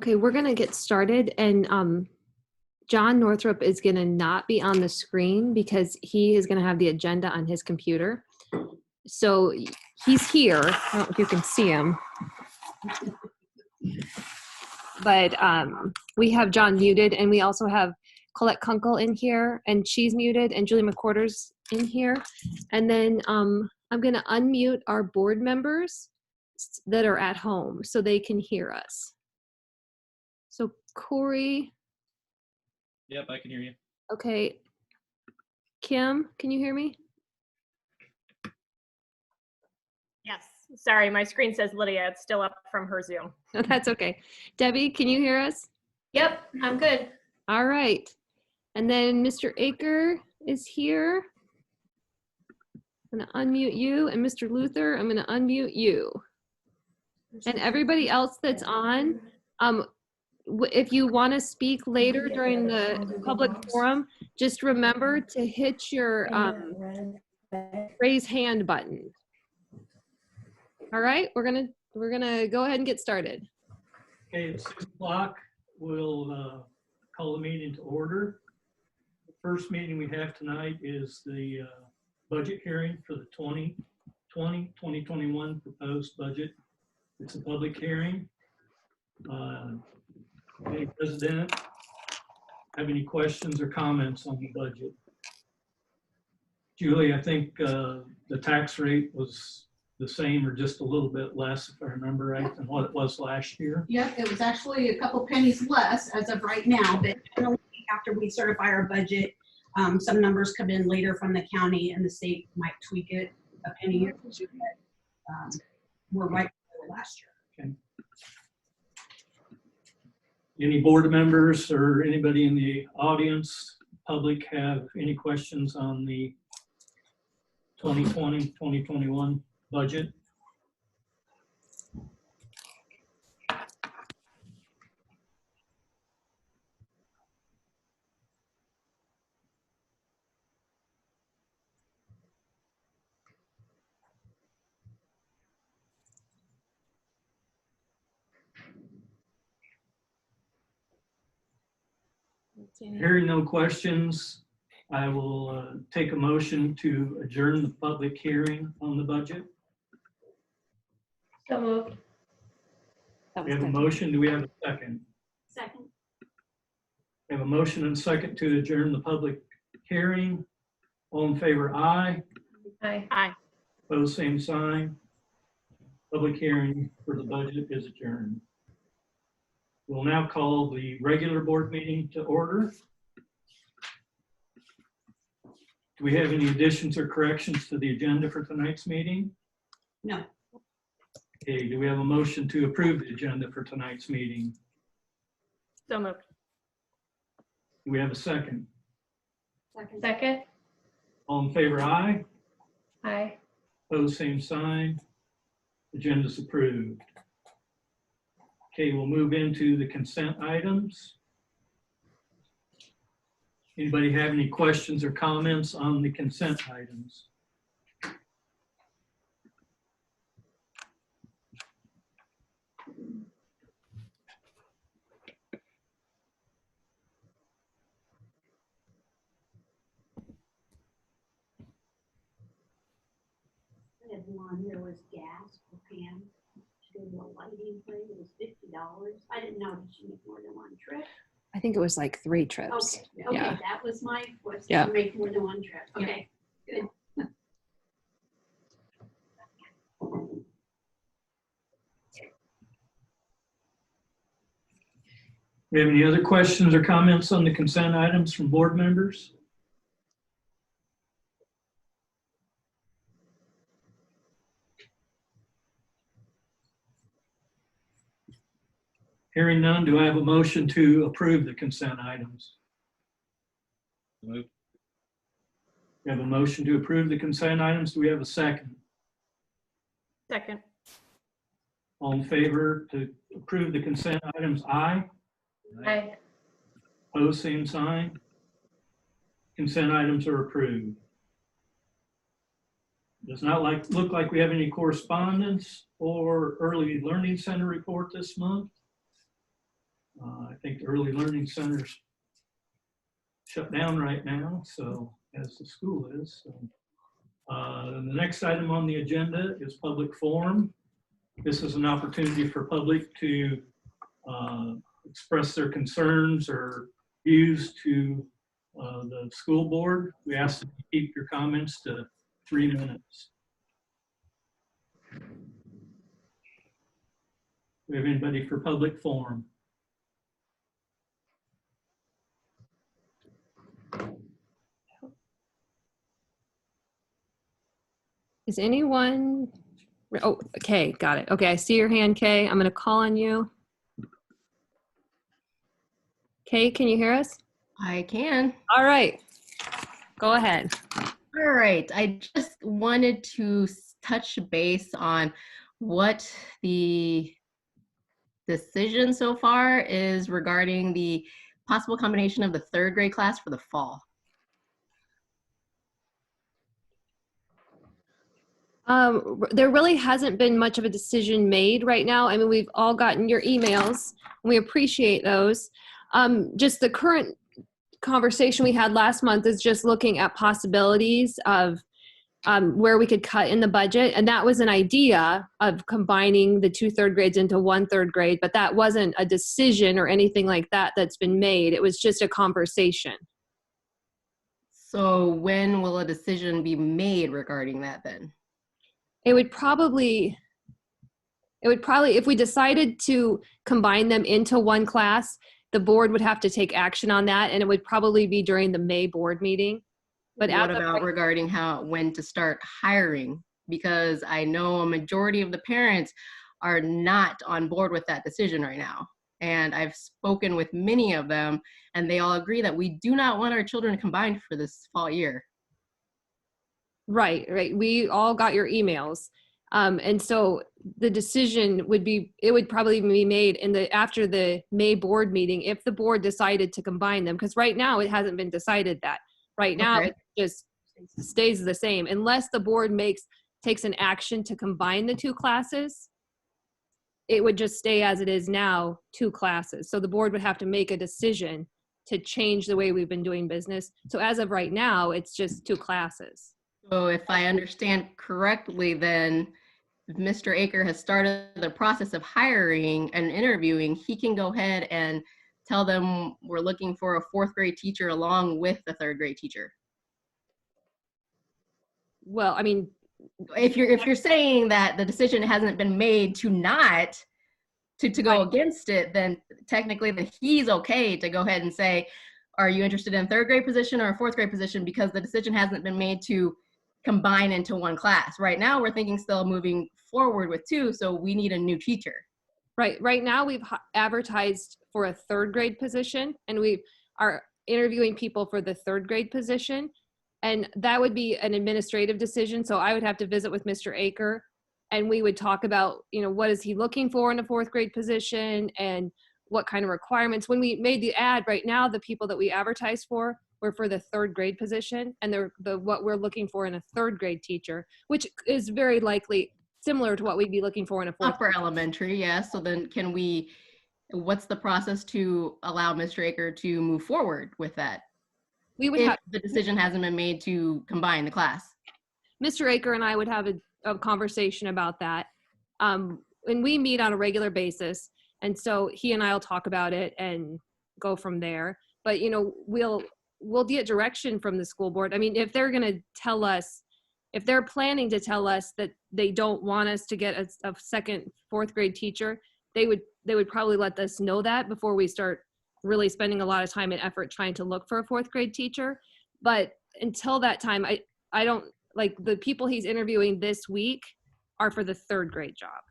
Okay, we're gonna get started, and John Northrup is gonna not be on the screen because he is gonna have the agenda on his computer. So he's here. I don't know if you can see him. But we have John muted, and we also have Colette Kunkel in here, and she's muted, and Julie McWhorter's in here. And then I'm gonna unmute our board members that are at home so they can hear us. So Corey. Yep, I can hear you. Okay. Kim, can you hear me? Yes. Sorry, my screen says Lydia. It's still up from her Zoom. No, that's okay. Debbie, can you hear us? Yep, I'm good. All right. And then Mr. Aker is here. I'm going to unmute you. And Mr. Luther, I'm going to unmute you. And everybody else that's on, if you want to speak later during the public forum, just remember to hit your raise hand button. All right, we're gonna go ahead and get started. Okay, it's 6 o'clock. We'll call the meeting to order. The first meeting we have tonight is the budget hearing for the 2020-2021 proposed budget. It's a public hearing. Any president have any questions or comments on the budget? Julie, I think the tax rate was the same or just a little bit less, if I remember right, than what it was last year. Yep, it was actually a couple pennies less as of right now, but after we certify our budget, some numbers come in later from the county and the state might tweak it a penny or two, but we're right for last year. Okay. Any board members or anybody in the audience, public, have any questions on the 2020-2021 budget? Hearing no questions, I will take a motion to adjourn the public hearing on the budget. So moved. We have a motion. Do we have a second? Second. We have a motion and a second to adjourn the public hearing. All in favor, aye. Aye. Aye. Opposed, same sign. Public hearing for the budget is adjourned. We'll now call the regular board meeting to order. Do we have any additions or corrections to the agenda for tonight's meeting? No. Okay, do we have a motion to approve the agenda for tonight's meeting? So moved. Do we have a second? Second. All in favor, aye. Aye. Opposed, same sign. Agenda's approved. Okay, we'll move into the consent items. Anybody have any questions or comments on the consent items? One here was gas for Pam. She did a lighting thing. It was $50. I didn't know that she made more than one trip. I think it was like 3 trips. Okay, okay, Yeah. that was my question. Yeah. To make more than one trip. Okay, good. We have any other questions or comments on the consent items from board members? Hearing none, do I have a motion to approve the consent items? Move. We have a motion to approve the consent items. Do we have a second? Second. All in favor to approve the consent items, aye. Aye. Opposed, same sign. Consent items are approved. Does not look like we have any correspondence or early learning center report this month. I think the early learning center's shut down right now, so as the school is. So, the next item on the agenda is public forum. This is an opportunity for public to express their concerns or views to the school board. We ask that you keep your comments to 3 minutes. Do we have anybody for public forum? Is anyone? Oh, Kay, got it. Okay, I see your hand, Kay. I'm going to call on you. Kay, can you hear us? I can. All right, go ahead. All right. I just wanted to touch base on what the decision so far is regarding the possible combination of the 3rd grade class for the fall. There really hasn't been much of a decision made right now. I mean, we've all gotten your emails, and we appreciate those. Just the current conversation we had last month is just looking at possibilities of where we could cut in the budget. And that was an idea of combining the 2 3rd grades into 1 3rd grade, but that wasn't a decision or anything like that that's been made. It was just a conversation. So when will a decision be made regarding that then? It would probably, if we decided to combine them into one class, the board would have to take action on that, and it would probably be during the May board meeting. But What about regarding when to start hiring? Because I know a majority of the parents are not on board with that decision right now. And I've spoken with many of them, and they all agree that we do not want our children combined for this fall year. Right. We all got your emails. And so the decision would probably be made after the May board meeting if the board decided to combine them. Because right now it hasn't been decided that. Right now Okay. it just stays the same unless the board takes an action to combine the 2 classes. It would just stay as it is now, 2 classes. So the board would have to make a decision to change the way we've been doing business. So as of right now, it's just 2 classes. So if I understand correctly, then if Mr. Aker has started the process of hiring and interviewing, he can go ahead and tell them we're looking for a 4th grade teacher along with the 3rd grade teacher. Well, I mean, If you're saying that the decision hasn't been made to not to go against it, then technically that he's okay to go ahead and say, are you interested in 3rd grade position or a 4th grade position? Because the decision hasn't been made to combine into 1 class. Right now, we're thinking still moving forward with 2, so we need a new teacher. Right now we've advertised for a 3rd grade position, and we are interviewing people for the 3rd grade position. And that would be an administrative decision. So I would have to visit with Mr. Aker, and we would talk about, what is he looking for in a 4th grade position and what kind of requirements. When we made the ad right now, the people that we advertised for were for the 3rd grade position, and what we're looking for in a 3rd grade teacher, which is very likely similar to what we'd be looking for in a 4th Upper elementary, yes. So then what's the process to allow Mr. Aker to move forward with that? We would If have the decision hasn't been made to combine the class. Mr. Aker and I would have a conversation about that. And we meet on a regular basis. And so he and I will talk about it and go from there. But, we'll get direction from the school board. I mean, if they're going to tell us, if they're planning to tell us that they don't want us to get a second 4th grade teacher, they would probably let us know that before we start really spending a lot of time and effort trying to look for a 4th grade teacher. But until that time, I don't, like, the people he's interviewing this week are for the 3rd grade job.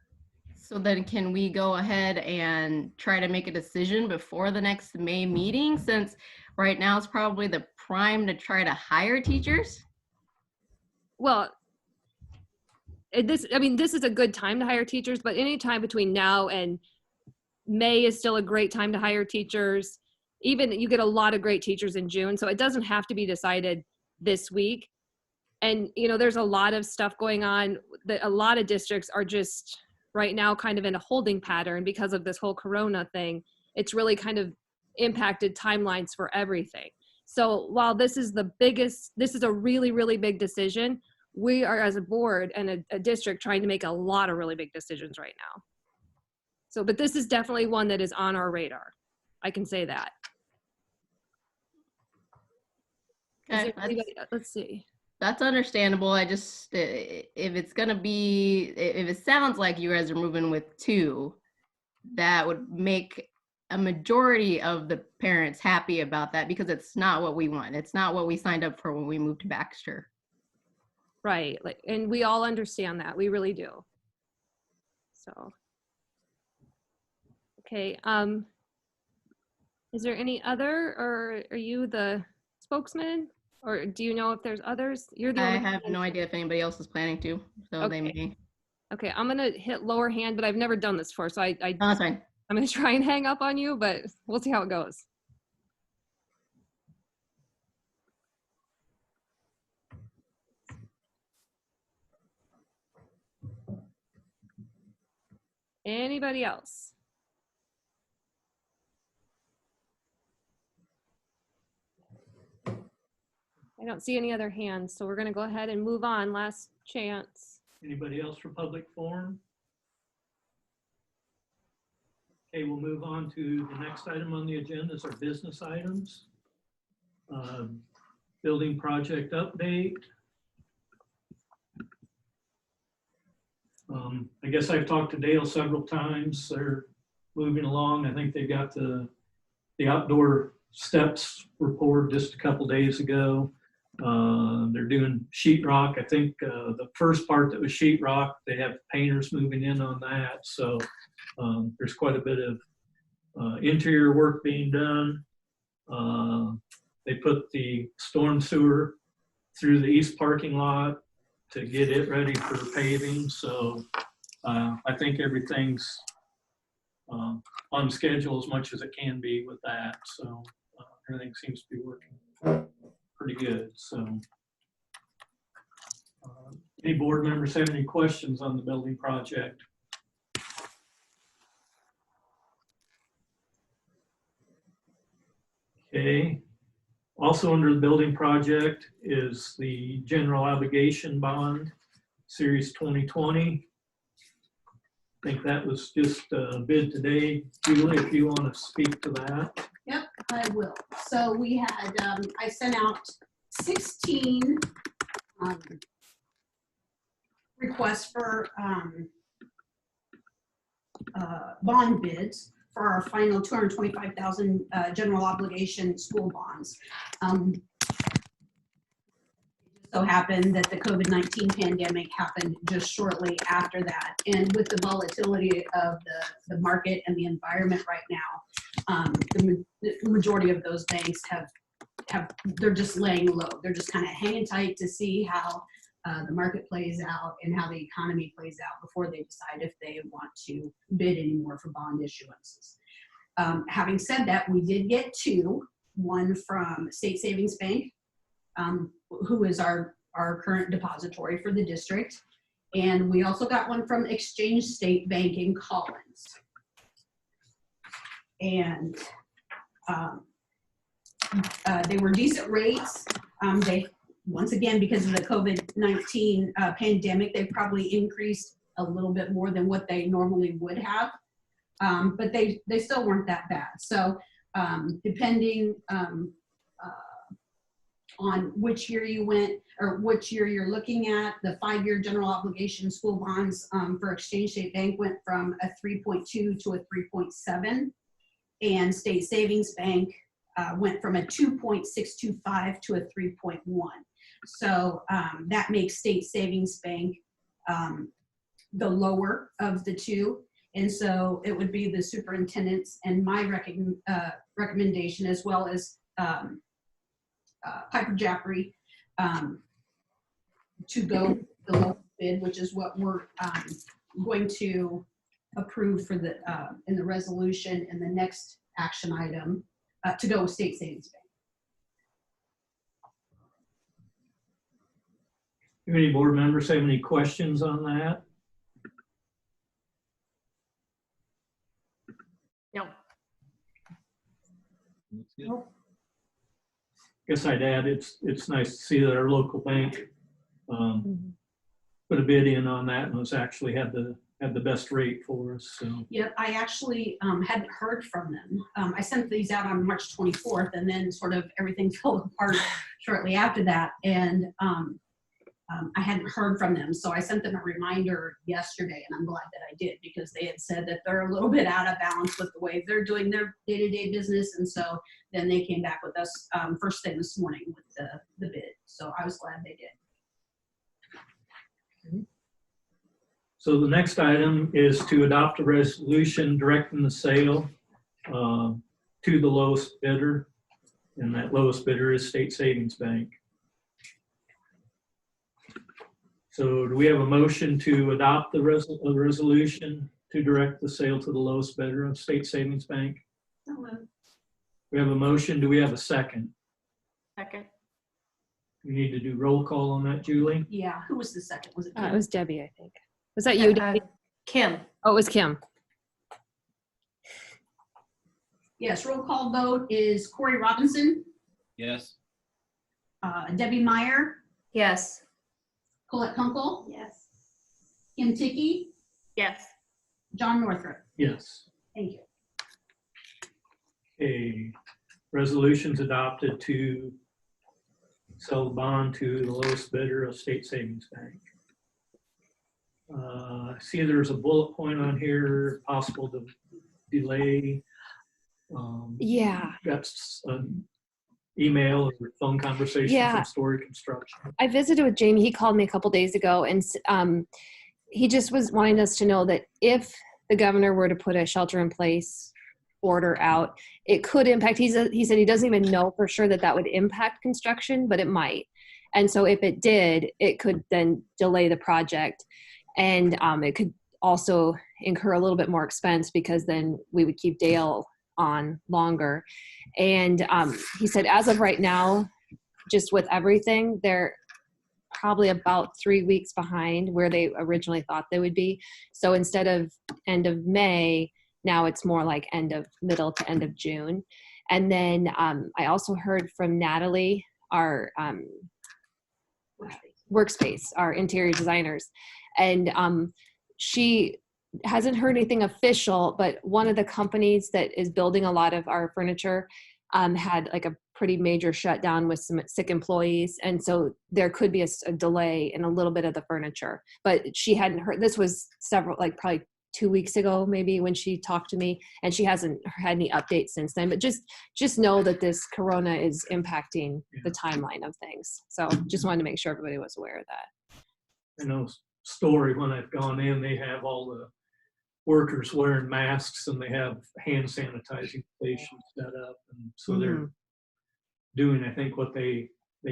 So then can we go ahead and try to make a decision before the next May meeting, since right now it's probably the prime to try to hire teachers? Well, this is a good time to hire teachers, but any time between now and May is still a great time to hire teachers. Even you get a lot of great teachers in June, so it doesn't have to be decided this week. And, there's a lot of stuff going on that a lot of districts are just right now kind of in a holding pattern because of this whole Corona thing. it's really kind of impacted timelines for everything. So while this is a really, really big decision, we are as a board and a district trying to make a lot of really big decisions right now. So, but this is definitely one that is on our radar. I can say that. Is Okay, there anybody, let's see. that's understandable. I just, if it's gonna be, if it sounds like you guys are moving with 2, that would make a majority of the parents happy about that, because it's not what we want. It's not what we signed up for when we moved to Baxter. Right, like, and we all understand that, we really do. So, okay, is there any other, or are you the spokesman? Or do you know if there's others? You're the I only have one. no idea if anybody else is planning to, so they Okay. may. Okay, I'm gonna hit lower hand, but I've never done this before, so Oh, that's fine. I'm gonna try and hang up on you, but we'll see how it goes. Anybody else? I don't see any other hands, so we're gonna go ahead and move on. Last chance. Anybody else for public forum? Okay, we'll move on to the next item on the agenda is our business items. Building project update. I guess I've talked to Dale several times. They're moving along. I think they got the outdoor steps report just a couple days ago. They're doing sheetrock. I think the first part that was sheetrock, they have painters moving in on that. So there's quite a bit of interior work being done. They put the storm sewer through the east parking lot to get it ready for paving. So I think everything's on schedule as much as it can be with that. So everything seems to be working pretty good. So any board members have any questions on the building project? Okay. Also under the building project is the general obligation bond, series 2020. I think that was just bid today. Julie, if you want to speak to that. Yep, I will. So we had, I sent out 16 requests for bond bids for our final 225,000 general obligation school bonds. It so happened that the COVID-19 pandemic happened just shortly after that. And with the volatility of the market and the environment right now, the majority of those banks they're just laying low. They're just kind of hanging tight to see how the market plays out and how the economy plays out before they decide if they want to bid anymore for bond issuances. Having said that, we did get 2, one from State Savings Bank, who is our current depository for the district. And we also got one from Exchange State Bank in Collins. And they were decent rates. They, once again, because of the COVID-19 pandemic, they probably increased a little bit more than what they normally would have. But they still weren't that bad. So depending on which year you went or which year you're looking at, the 5-year general obligation school bonds for Exchange State Bank went from a 3.2 to a 3.7, and State Savings Bank went from a 2.625 to a 3.1. So that makes State Savings Bank the lower of the 2. And so it would be the superintendent's and my recommendation, as well as Piper Jaffray, to go the low bid, which is what we're going to approve for the in the resolution and the next action item, to go with State Savings Bank. Do any board members have any questions on that? No. Looks good. Guess I'd add, it's nice to see that our local bank Mhm. put a bid in on that and was actually had the best rate for us, so. Yep, I actually hadn't heard from them. I sent these out on March 24th, and then sort of everything fell apart shortly after that. And I hadn't heard from them, so I sent them a reminder yesterday, and I'm glad that I did, because they had said that they're a little bit out of balance with the way they're doing their day-to-day business. And so then they came back with us first thing this morning with the bid. So I was glad they did. So the next item is to adopt a resolution directing the sale to the lowest bidder, and that lowest bidder is State Savings Bank. So do we have a motion to adopt the resolution to direct the sale to the lowest bidder of State Savings Bank? So moved. We have a motion. Do we have a second? Second. We need to do roll call on that, Julie. Yeah, who was the second? Was it It Kim? was Debbie, I think. Was that you, Debbie? Kim. Oh, it was Kim. Yes, roll call vote is Corey Robinson, Yes. Debbie Meyer, Yes. Colette Kunkel, Yes. Kim Ticky, Yes. John Northrup. Yes. Thank you. A resolution's adopted to sell the bond to the lowest bidder of State Savings Bank. I see there's a bullet point on here, possible to delay. Yeah. That's an email or phone conversation Yeah. from Story Construction. I visited with Jamie. He called me a couple days ago, and he just was wanting us to know that if the governor were to put a shelter-in-place order out, it could impact. He said he doesn't even know for sure that would impact construction, but it might. And so if it did, it could then delay the project, and it could also incur a little bit more expense because then we would keep Dale on longer. And he said, as of right now, just with everything, they're probably about 3 weeks behind where they originally thought they would be. So instead of end of May, now it's more like middle to end of June. And then I also heard from Natalie, our Workspace, our interior designers, and she hasn't heard anything official, but one of the companies that is building a lot of our furniture had like a pretty major shutdown with some sick employees. And so there could be a delay in a little bit of the furniture, but she hadn't heard. This was probably 2 weeks ago, maybe, when she talked to me, and she hasn't had any updates since then. But just know that this corona is impacting the timeline of things. So just wanted to make sure everybody was aware of that. I know Story, when I've gone in, they have all the workers wearing masks and they have hand sanitizing stations set up. And so they're doing, I think, what they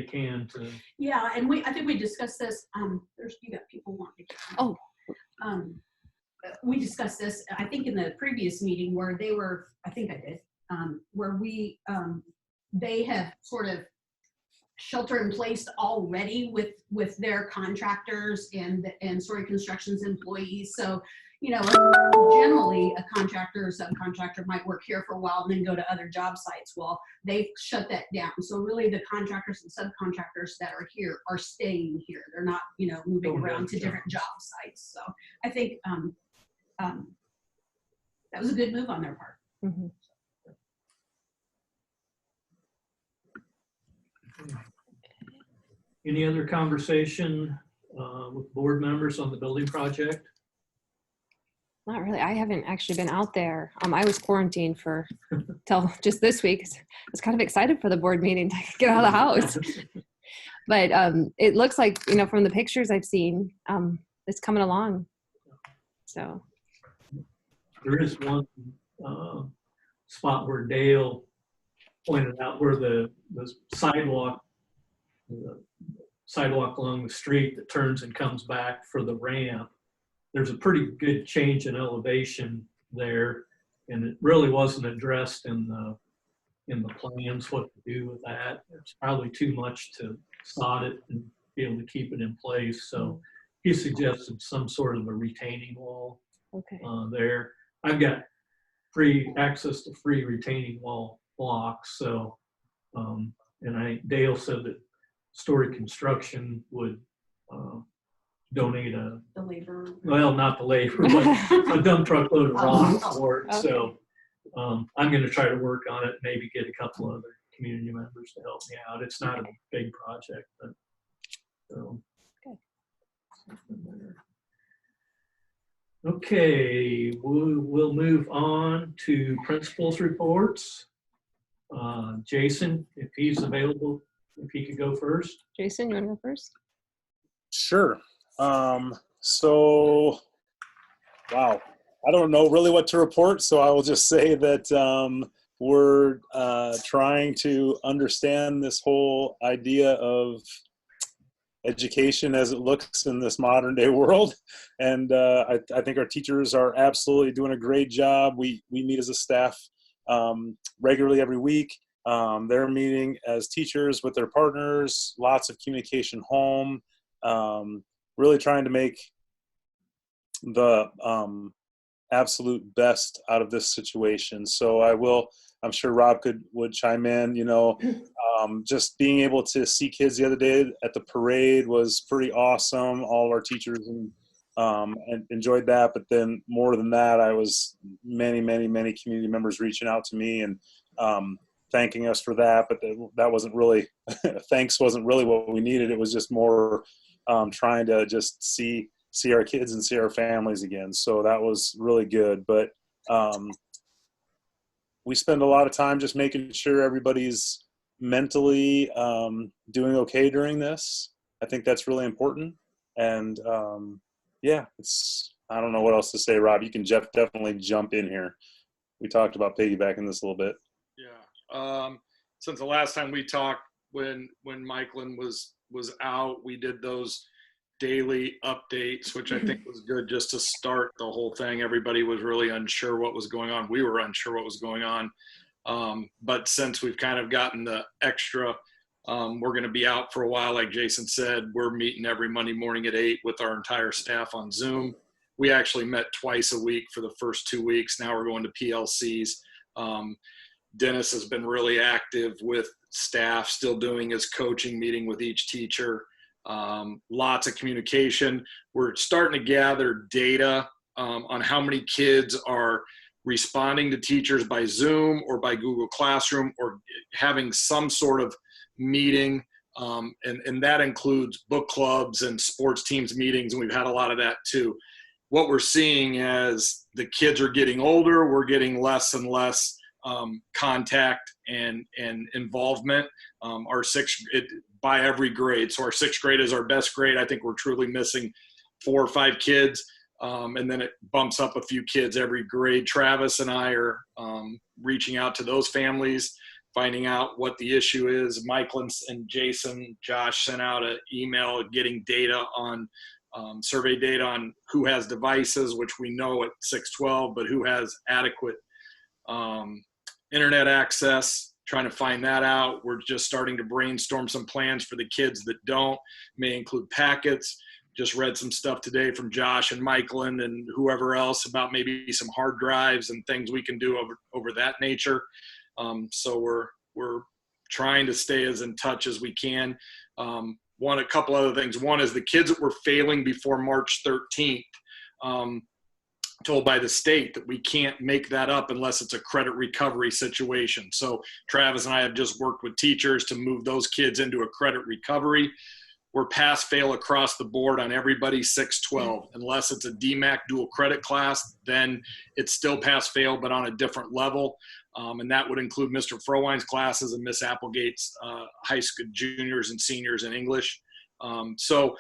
can to. Yeah, and I think we discussed this. You got people wanting to. Oh. We discussed this, I think, in the previous meeting where they were, I think I did, where they have sort of shelter in place already with their contractors and Story Construction's employees. So, generally a contractor or subcontractor might work here for a while and then go to other job sites. Well, they've shut that down. So really the contractors and subcontractors that are here are staying here. They're not, moving around to different job sites. So I think that was a good move on their part. Mm-hmm. Any other conversation with board members on the building project? Not really. I haven't actually been out there. I was quarantined till just this week. I was kind of excited for the board meeting to get out of the house. But it looks like, from the pictures I've seen, it's coming along. So There is one spot where Dale pointed out where the sidewalk along the street that turns and comes back for the ramp. There's a pretty good change in elevation there, and it really wasn't addressed in the plans what to do with that. It's probably too much to sod it and be able to keep it in place. So he suggested some sort of a retaining wall there. I've got free access to free retaining wall blocks. So, and Dale said that Story Construction would donate The labor. well, not the labor, but a dump truck load of rocks for it. So I'm going to try to work on it, maybe get a couple other community members to help me out. It's not a big project, but so. Okay, we'll move on to principals reports. Jason, if he's available, if he could go first. Jason, you want to go first? Sure. So, wow, I don't know really what to report, so I will just say that we're trying to understand this whole idea of education as it looks in this modern day world. And I think our teachers are absolutely doing a great job. We meet as a staff regularly every week. They're meeting as teachers with their partners, lots of communication home, really trying to make the absolute best out of this situation. So I'm sure Rob would chime in, just being able to see kids the other day at the parade was pretty awesome. All of our teachers and enjoyed that. But then more than that, I was many community members reaching out to me and thanking us for that. But that wasn't really, thanks wasn't really what we needed. It was just more trying to just see our kids and see our families again. So that was really good. But we spend a lot of time just making sure everybody's mentally doing okay during this. I think that's really important. And yeah, I don't know what else to say, Rob. You can definitely jump in here. We talked about piggybacking this a little bit. Yeah. Since the last time we talked, when Michaelin was out, we did those daily updates, which I think was good just to start the whole thing. Everybody was really unsure what was going on. We were unsure what was going on. But since we've kind of gotten the extra, we're going to be out for a while. Like Jason said, we're meeting every Monday morning at 8 with our entire staff on Zoom. We actually met twice a week for the first 2 weeks. Now we're going to PLCs. Dennis has been really active with staff, still doing his coaching, meeting with each teacher. Lots of communication. We're starting to gather data on how many kids are responding to teachers by Zoom or by Google Classroom or having some sort of meeting. And that includes book clubs and sports teams meetings. And we've had a lot of that too. What we're seeing as the kids are getting older, we're getting less and less contact and involvement. Our by every grade. So our 6th grade is our best grade. I think we're truly missing 4 or 5 kids. And then it bumps up a few kids every grade. Travis and I are reaching out to those families, finding out what the issue is. Michael and Jason, Josh sent out an email getting data on survey data on who has devices, which we know at 612, but who has adequate internet access. Trying to find that out. We're just starting to brainstorm some plans for the kids that don't, may include packets. Just read some stuff today from Josh and Michaelin and whoever else about maybe some hard drives and things we can do over that nature. So we're trying to stay as in touch as we can. A couple other things. One is the kids that were failing before March 13th, told by the state that we can't make that up unless it's a credit recovery situation. So Travis and I have just worked with teachers to move those kids into a credit recovery. We're pass fail across the board on everybody 612. Unless it's a DMAC dual credit class, then it's still pass fail, but on a different level. And that would include Mr. Frowine's classes and Miss Applegate's high school juniors and seniors in English. So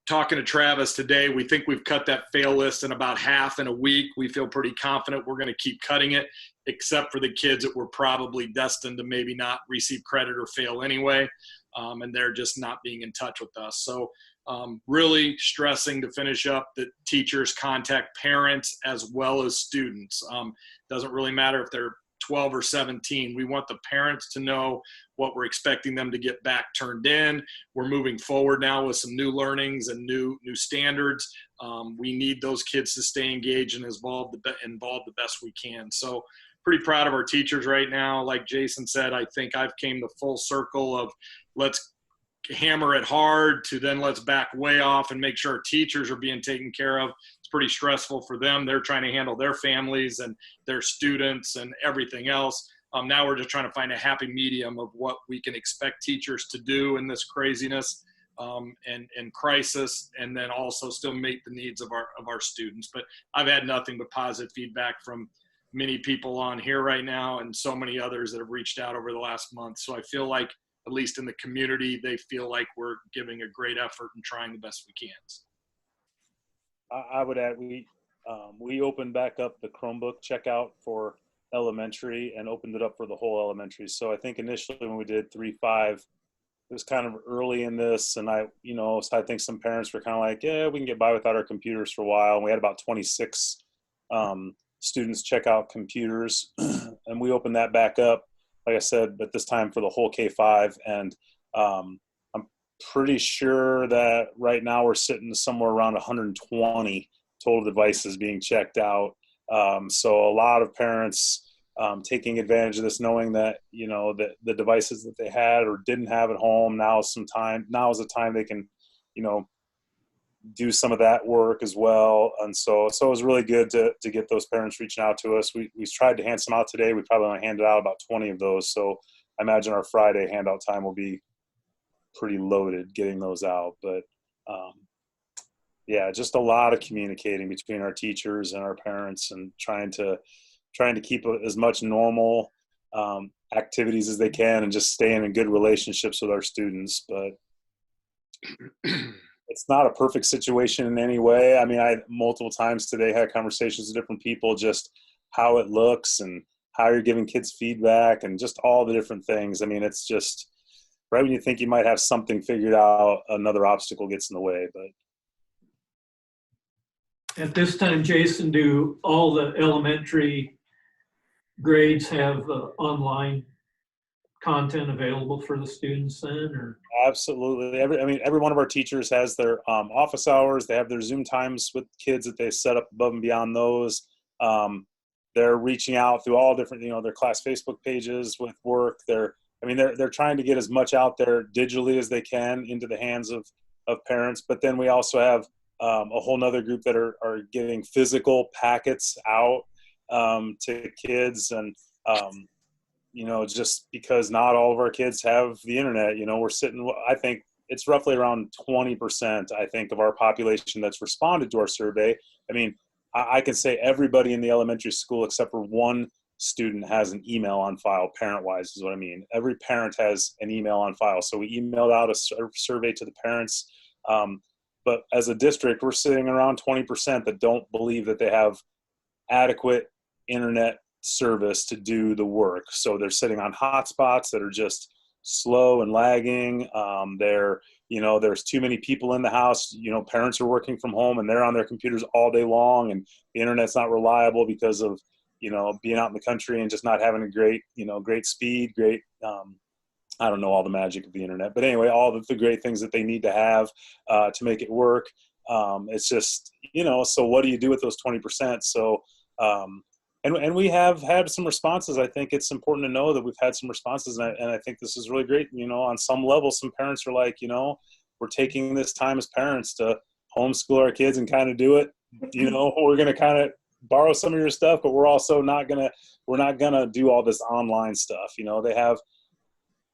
talking to Travis today, we think we've cut that fail list in about half in a week. We feel pretty confident we're going to keep cutting it, except for the kids that were probably destined to maybe not receive credit or fail anyway. And they're just not being in touch with us. So really stressing to finish up that teachers contact parents as well as students. Doesn't really matter if they're 12 or 17. We want the parents to know what we're expecting them to get back turned in. We're moving forward now with some new learnings and new standards. We need those kids to stay engaged and involved the best we can. So pretty proud of our teachers right now. Like Jason said, I think I've came the full circle of let's hammer it hard to then let's back way off and make sure our teachers are being taken care of. It's pretty stressful for them. They're trying to handle their families and their students and everything else. Now we're just trying to find a happy medium of what we can expect teachers to do in this craziness and crisis, and then also still meet the needs of our students. But I've had nothing but positive feedback from many people on here right now and so many others that have reached out over the last month. So I feel like, at least in the community, they feel like we're giving a great effort and trying the best we can. I would add, we opened back up the Chromebook checkout for elementary and opened it up for the whole elementary. So I think initially when we did 3-5, it was kind of early in this, and so I think some parents were kind of like, yeah, we can get by without our computers for a while. And we had about 26 students check out computers, and we opened that back up, like I said, but this time for the whole K-5. And I'm pretty sure that right now we're sitting somewhere around 120 total devices being checked out. So a lot of parents taking advantage of this, knowing that, that the devices that they had or didn't have at home, now is the time they can, do some of that work as well. And so it was really good to get those parents reaching out to us. We tried to hand some out today. We probably only handed out about 20 of those. So I imagine our Friday handout time will be pretty loaded getting those out. But yeah, just a lot of communicating between our teachers and our parents, and trying to keep as much normal activities as they can, and just staying in good relationships with our students. But it's not a perfect situation in any way. I mean, I multiple times today had conversations with different people, just how it looks and how you're giving kids feedback and just all the different things. I mean, it's just right when you think you might have something figured out, another obstacle gets in the way. But at this time, Jason, do all the elementary grades have online content available for the students then, or? Absolutely. Every one of our teachers has their office hours. They have their Zoom times with kids that they set up above and beyond those. They're reaching out through all different, their class Facebook pages with work. They're trying to get as much out there digitally as they can into the hands of parents. But then we also have a whole nother group that are getting physical packets out to kids. And just because not all of our kids have the internet, we're sitting, I think it's roughly around 20%, I think, of our population that's responded to our survey. I mean, I can say everybody in the elementary school except for one student has an email on file, parent-wise is what I mean. Every parent has an email on file. So we emailed out a survey to the parents. But as a district, we're sitting around 20% that don't believe that they have adequate internet service to do the work. So they're sitting on hotspots that are just slow and lagging. There's too many people in the house. Parents are working from home and they're on their computers all day long, and the internet's not reliable because of being out in the country and just not having a great speed, great I don't know all the magic of the internet, but anyway, all the great things that they need to have to make it work. It's just, so what do you do with those 20%? So and we have had some responses. I think it's important to know that we've had some responses, and I think this is really great. On some level, some parents are like, we're taking this time as parents to homeschool our kids and kind of do it. We're going to kind of borrow some of your stuff, but we're also not going to do all this online stuff.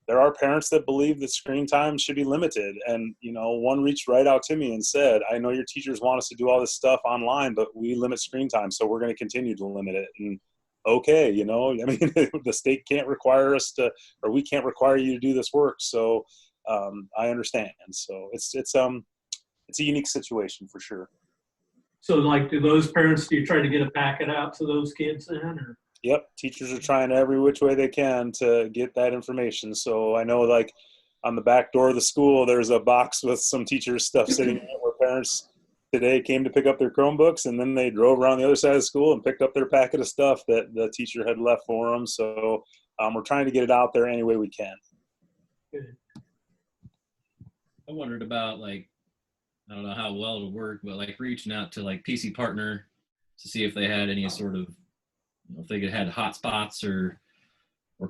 There are parents that believe that screen time should be limited. And, one reached right out to me and said, I know your teachers want us to do all this stuff online, but we limit screen time. So we're going to continue to limit it. And okay, the state can't require us to, or we can't require you to do this work. So I understand. So it's a unique situation for sure. So like, do you try to get a packet out to those kids then, or? Yep, teachers are trying every which way they can to get that information. So I know, like, on the back door of the school, there's a box with some teachers' stuff sitting in it where parents today came to pick up their Chromebooks, and then they drove around the other side of the school and picked up their packet of stuff that the teacher had left for them. So we're trying to get it out there any way we can. Good. I wondered about, I don't know how well it'll work, but reaching out to PC Partner to see if they had any sort of if they could had hotspots or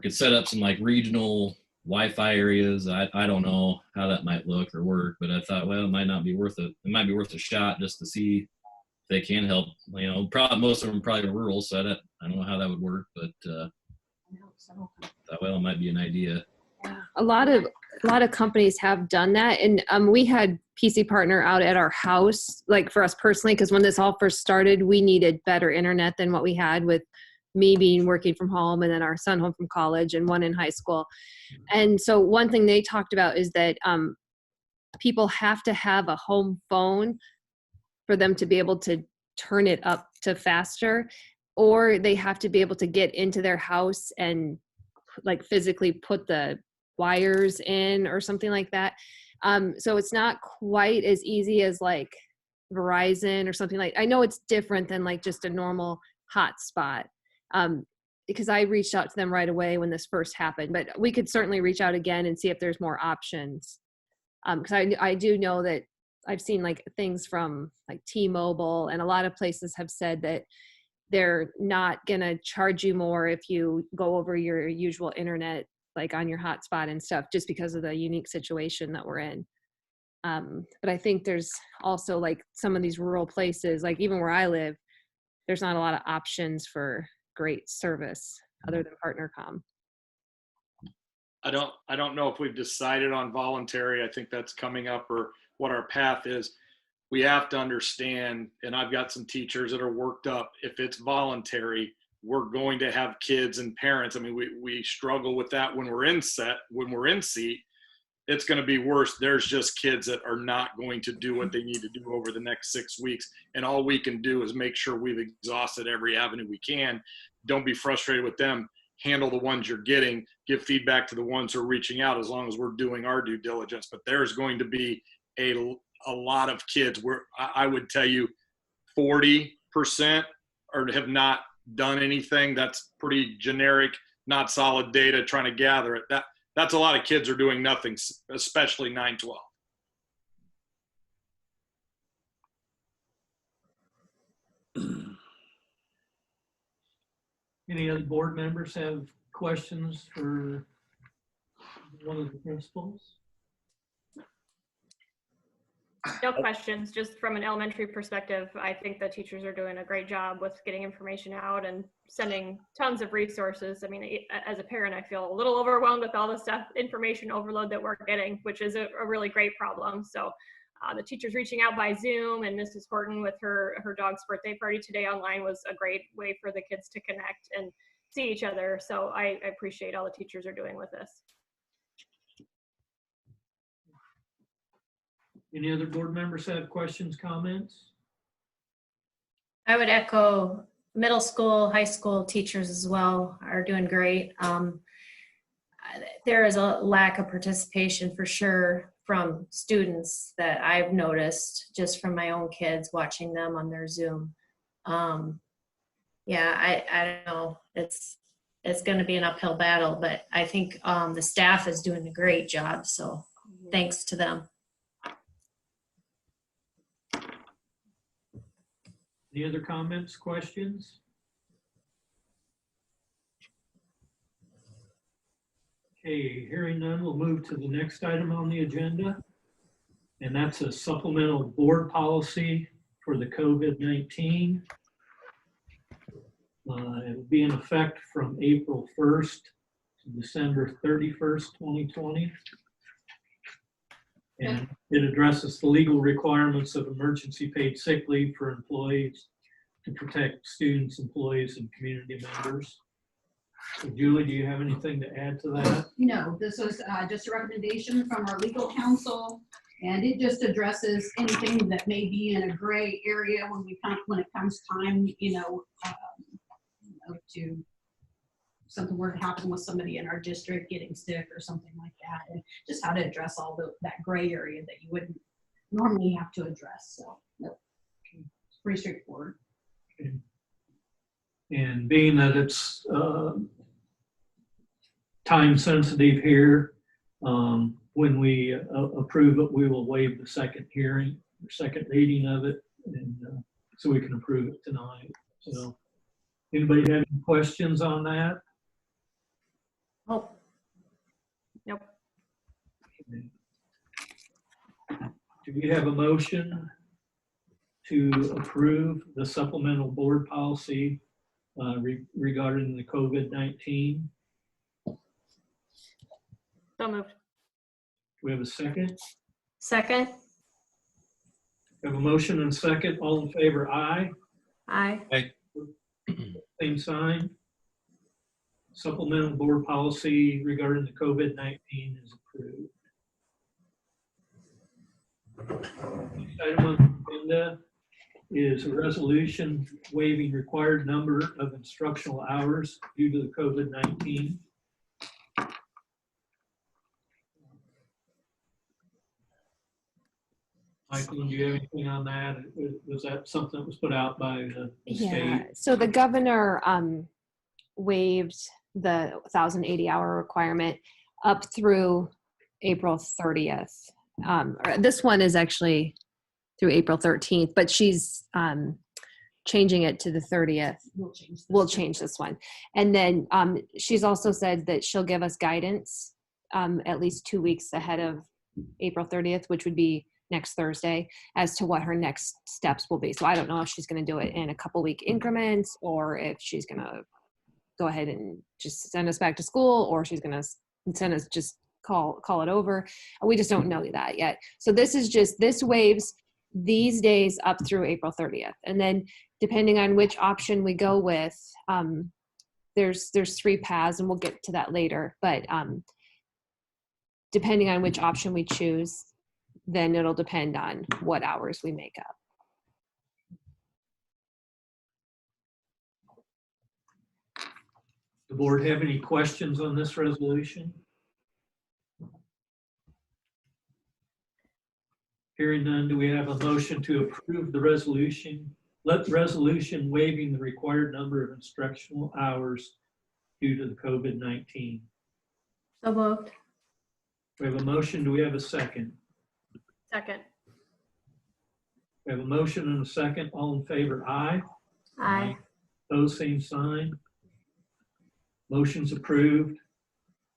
could set up some like regional Wi-Fi areas. I don't know how that might look or work, but I thought, well, it might not be worth it. It might be worth a shot just to see if they can help. Probably most of them probably rural, so I don't know how that would work, but thought, well, it might be an idea. A lot of companies have done that, and we had PC Partner out at our house, like for us personally, because when this all first started, we needed better internet than what we had with me being working from home and then our son home from college and one in high school. And so one thing they talked about is that people have to have a home phone for them to be able to turn it up to faster, or they have to be able to get into their house and like physically put the wires in or something like that. So it's not quite as easy as like Verizon or something like. I know it's different than like just a normal hotspot. Because I reached out to them right away when this first happened, but we could certainly reach out again and see if there's more options. Because I do know that I've seen like things from like T-Mobile, and a lot of places have said that they're not going to charge you more if you go over your usual internet, like on your hotspot and stuff, just because of the unique situation that we're in. But I think there's also like some of these rural places, like even where I live, there's not a lot of options for great service other than PartnerCom. I don't know if we've decided on voluntary. I think that's coming up, or what our path is. We have to understand, and I've got some teachers that are worked up. If it's voluntary, we're going to have kids and parents. I mean, we struggle with that when we're in seat. It's going to be worse. There's just kids that are not going to do what they need to do over the next 6 weeks. And all we can do is make sure we've exhausted every avenue we can. Don't be frustrated with them. Handle the ones you're getting, give feedback to the ones who are reaching out, as long as we're doing our due diligence. But there's going to be a lot of kids where I would tell you 40% have not done anything. That's pretty generic, not solid data, trying to gather it. That's a lot of kids are doing nothing, especially 9-12. Any other board members have questions for one of the principals? No questions, just from an elementary perspective. I think the teachers are doing a great job with getting information out and sending tons of resources. I mean, as a parent, I feel a little overwhelmed with all the stuff, information overload that we're getting, which is a really great problem. So the teachers reaching out by Zoom, and Mrs. Horton with her dog's birthday party today online was a great way for the kids to connect and see each other. So I appreciate all the teachers are doing with this. Any other board members have questions, comments? I would echo middle school, high school teachers as well are doing great. There is a lack of participation for sure from students that I've noticed just from my own kids watching them on their Zoom. Yeah, I don't know. It's going to be an uphill battle, but I think the staff is doing a great job. So thanks to them. Any other comments, questions? Okay, hearing none, we'll move to the next item on the agenda. And that's a supplemental board policy for the COVID-19. It will be in effect from April 1st to December 31st, 2020. And it addresses the legal requirements of emergency paid sick leave for employees to protect students, employees, and community members. So Julie, do you have anything to add to that? No, this was just a recommendation from our legal counsel, and it just addresses anything that may be in a gray area when it comes time, to something were to happen with somebody in our district getting sick or something like that, and just how to address all that gray area that you wouldn't normally have to address. So, nope. It's pretty straightforward. Okay. And being that it's time sensitive here, when we approve it, we will waive the second hearing or second reading of it, and so we can approve it tonight. So Anybody have any questions on that? Oh, Nope. Do we have a motion to approve the supplemental board policy regarding the COVID-19? So moved. Do we have a second? second? We have a motion and a second. All in favor, aye. Aye. Same sign. Supplemental board policy regarding the COVID-19 is approved. Next item on the agenda is a resolution waiving required number of instructional hours due to the COVID-19. Michael, do you have anything on that? Was that something that was put out by the Yeah, state? so the governor waived the 1,080 hour requirement up through April 30th. This one is actually through April 13th, but she's changing it to the 30th. We'll change this one. And then she's also said that she'll give us guidance at least 2 weeks ahead of April 30th, which would be next Thursday, as to what her next steps will be. So I don't know if she's going to do it in a couple week increments, or if she's going to go ahead and just send us back to school, or she's going to send us just call it over. We just don't know that yet. So this waives these days up through April 30th. And then depending on which option we go with, there's 3 paths, and we'll get to that later. But depending on which option we choose, then it'll depend on what hours we make up. The board have any questions on this resolution? Hearing none, do we have a motion to approve the resolution? Resolution waiving the required number of instructional hours due to the COVID-19. So moved. We have a motion. Do we have a second? Second. We have a motion and a second. All in favor, aye. Aye. Opposed, same sign. Motion's approved,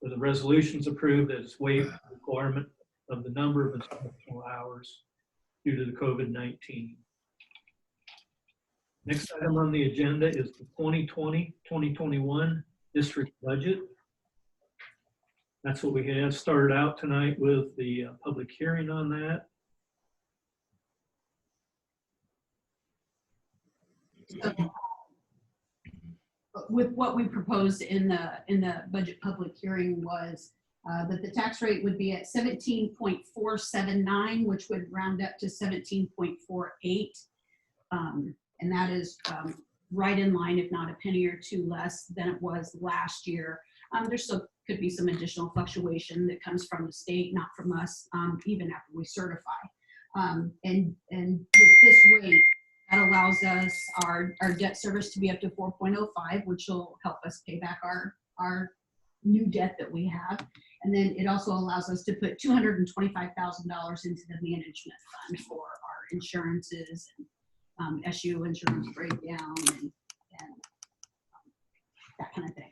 or the resolution's approved that it's waived the requirement of the number of instructional hours due to the COVID-19. Next item on the agenda is the 2020-2021 district budget. That's what we had started out tonight with the public hearing on that. With what we proposed in the budget public hearing was that the tax rate would be at 17.479, which would round up to 17.48. And that is right in line, if not a penny or two less than it was last year. There still could be some additional fluctuation that comes from the state, not from us, even after we certify. And with this rate, that allows us our debt service to be up to 4.05, which will help us pay back our new debt that we have. And then it also allows us to put $225,000 into the management fund for our insurances and SU insurance breakdown and that kind of thing.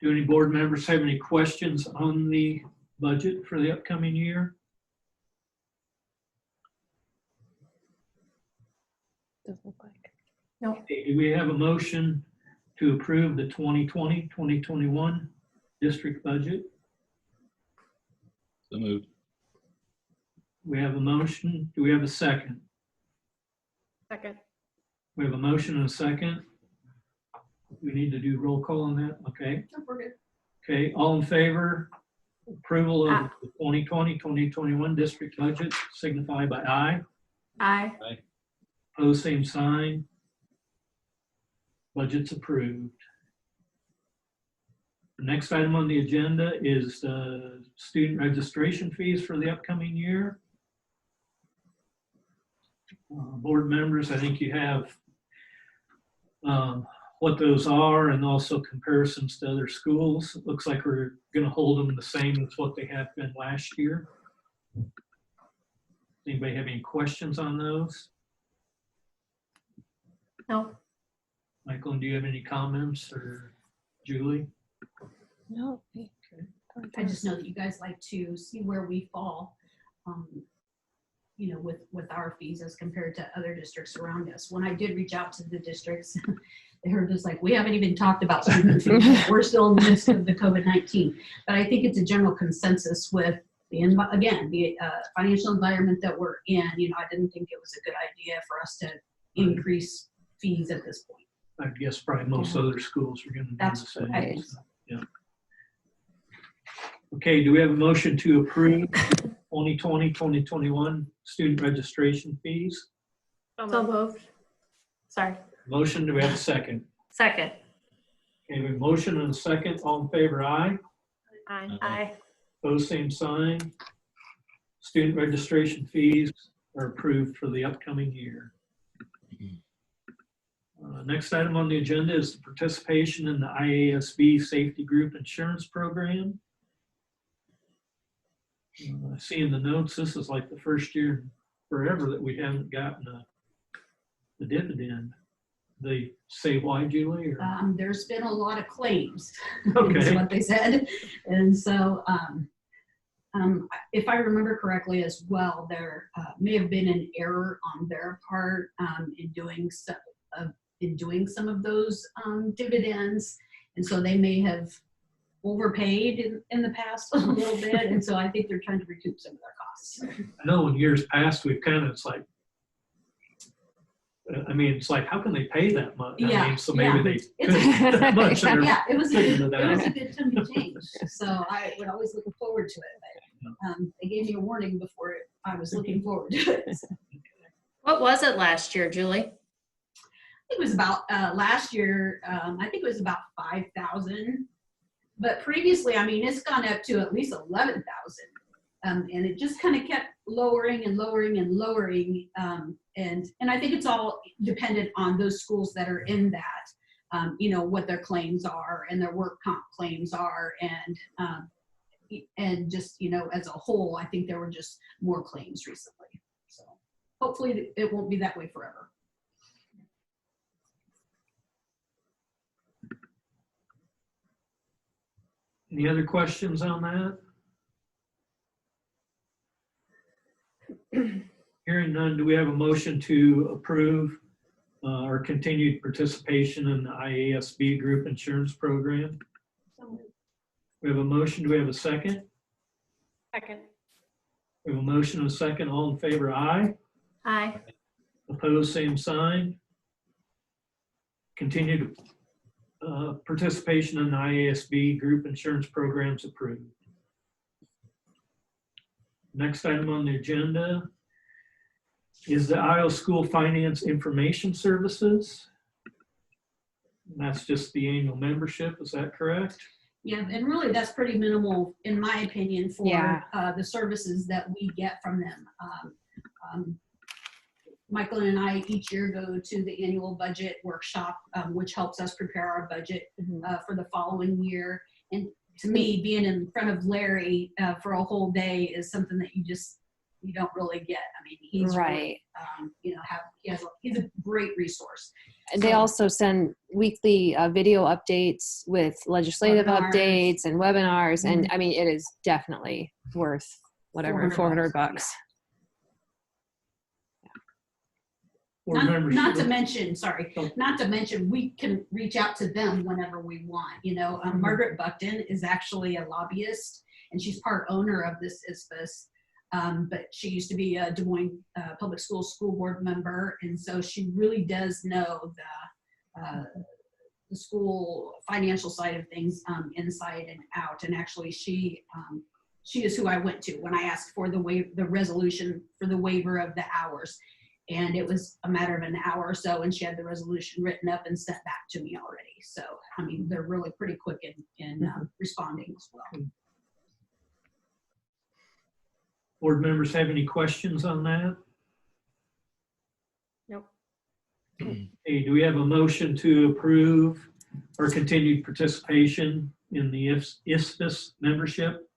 Do any board members have any questions on the budget for the upcoming year? Doesn't look like. Okay, do we have a motion to approve the 2020-2021 district budget? So moved. We have a motion. Do we have a second? Second. We have a motion and a second. We need to do roll call on that. Okay. Okay, all in favor, approval of the 2020-2021 district budget, signify by aye. Aye. Opposed, same sign. Budget's approved. The next item on the agenda is student registration fees for the upcoming year. Board members, I think you have what those are and also comparisons to other schools. It looks like we're going to hold them the same as what they have been last year. Anybody have any questions on those? No. Michael, do you have any comments, or Julie? No. I just know that you guys like to see where we fall, you know, with our fees as compared to other districts around us. When I did reach out to the districts, they were just like, we haven't even talked about student fees. We're still in the midst of the COVID-19. But I think it's a general consensus with the financial environment that we're in. You know, I didn't think it was a good idea for us to increase fees at this point. I guess probably most other schools are going to do the That's same. right. So, yeah. Okay, do we have a motion to approve 2020-2021 student registration fees? So moved. Sorry. Motion, do we have a second? Second. Okay, we have a motion and a second. All in favor, aye. Aye. Opposed, same sign. Student registration fees are approved for the upcoming year. Next item on the agenda is the participation in the IASB Safety Group Insurance Program. I see in the notes, this is like the first year forever that we haven't gotten the dividend. They say why, Julie? Or? There's been a lot of claims, Okay. is what they said. And so if I remember correctly as well, there may have been an error on their part in doing some of those dividends. And so they may have overpaid in the past a little bit. And so I think they're trying to recoup some of their costs. I know in years past, we've kind of, it's like, I mean, it's like, how can they pay that much? Yeah, I mean, so maybe they It's- couldn't that much. and they're Yeah, it was a figuring good, it it was a out. good time to change. So I would always look forward to it. But they gave me a warning before I was looking forward to it. So What was it last year, Julie? I think it was about last year. I think it was about 5,000. But previously, I mean, it's gone up to at least 11,000. And it just kind of kept lowering and lowering and lowering. And I think it's all dependent on those schools that are in that, you know, what their claims are and their work comp claims are. And just, you know, as a whole, I think there were just more claims recently. So hopefully it won't be that way forever. Any other questions on that? Hearing none, do we have a motion to approve our continued participation in the IASB Group Insurance Program? We have a motion. Do we have a second? Second. We have a motion and a second. All in favor, aye. Aye. Opposed, same sign. Continued participation in the IASB Group Insurance Programs approved. Next item on the agenda is the Iowa School Finance Information Services. And that's just the annual membership, is that correct? Yeah, and really that's pretty minimal, in my opinion, for Yeah. the services that we get from them. Michael and I each year go to the annual budget workshop, which helps us prepare our budget for the following year. And to me, being in front of Larry for a whole day is something that you don't really get. I mean, he's Right. really, you know, he's a great resource. And they So- also send weekly video updates with legislative Webinars. updates and webinars. And I mean, it is definitely worth whatever, 400 bucks. Board members, Not to should- mention, sorry, not to mention, we can reach out to them whenever we want. You know, Margaret Buckton is actually a lobbyist, and she's part owner of this ISPIS. But she used to be a Des Moines Public Schools school board member, and so she really does know the school financial side of things inside and out. And actually, she is who I went to when I asked for the resolution for the waiver of the hours. And it was a matter of an hour or so, and she had the resolution written up and sent back to me already. So, I mean, they're really pretty quick in responding as well. Board members have any questions on that? Nope. Hey, do we have a motion to approve our continued participation in the ISPIS membership?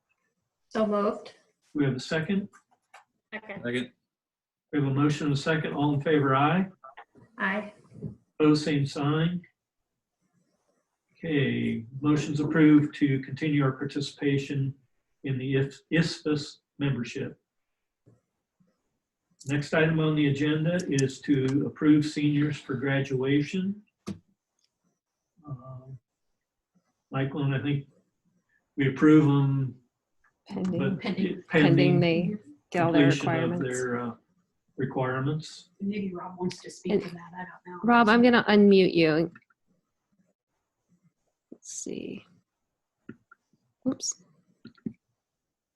So moved. We have a second. Second. Second. We have a motion and a second. All in favor, aye. Aye. Opposed, same sign. Okay, motion's approved to continue our participation in the ISPIS membership. Next item on the agenda is to approve seniors for graduation. Michael, I think we approve them, but Pending they get all their completion of requirements. their requirements. Maybe Rob wants to speak to that. I don't know. Rob, I'm going to unmute you. Let's see. Oops.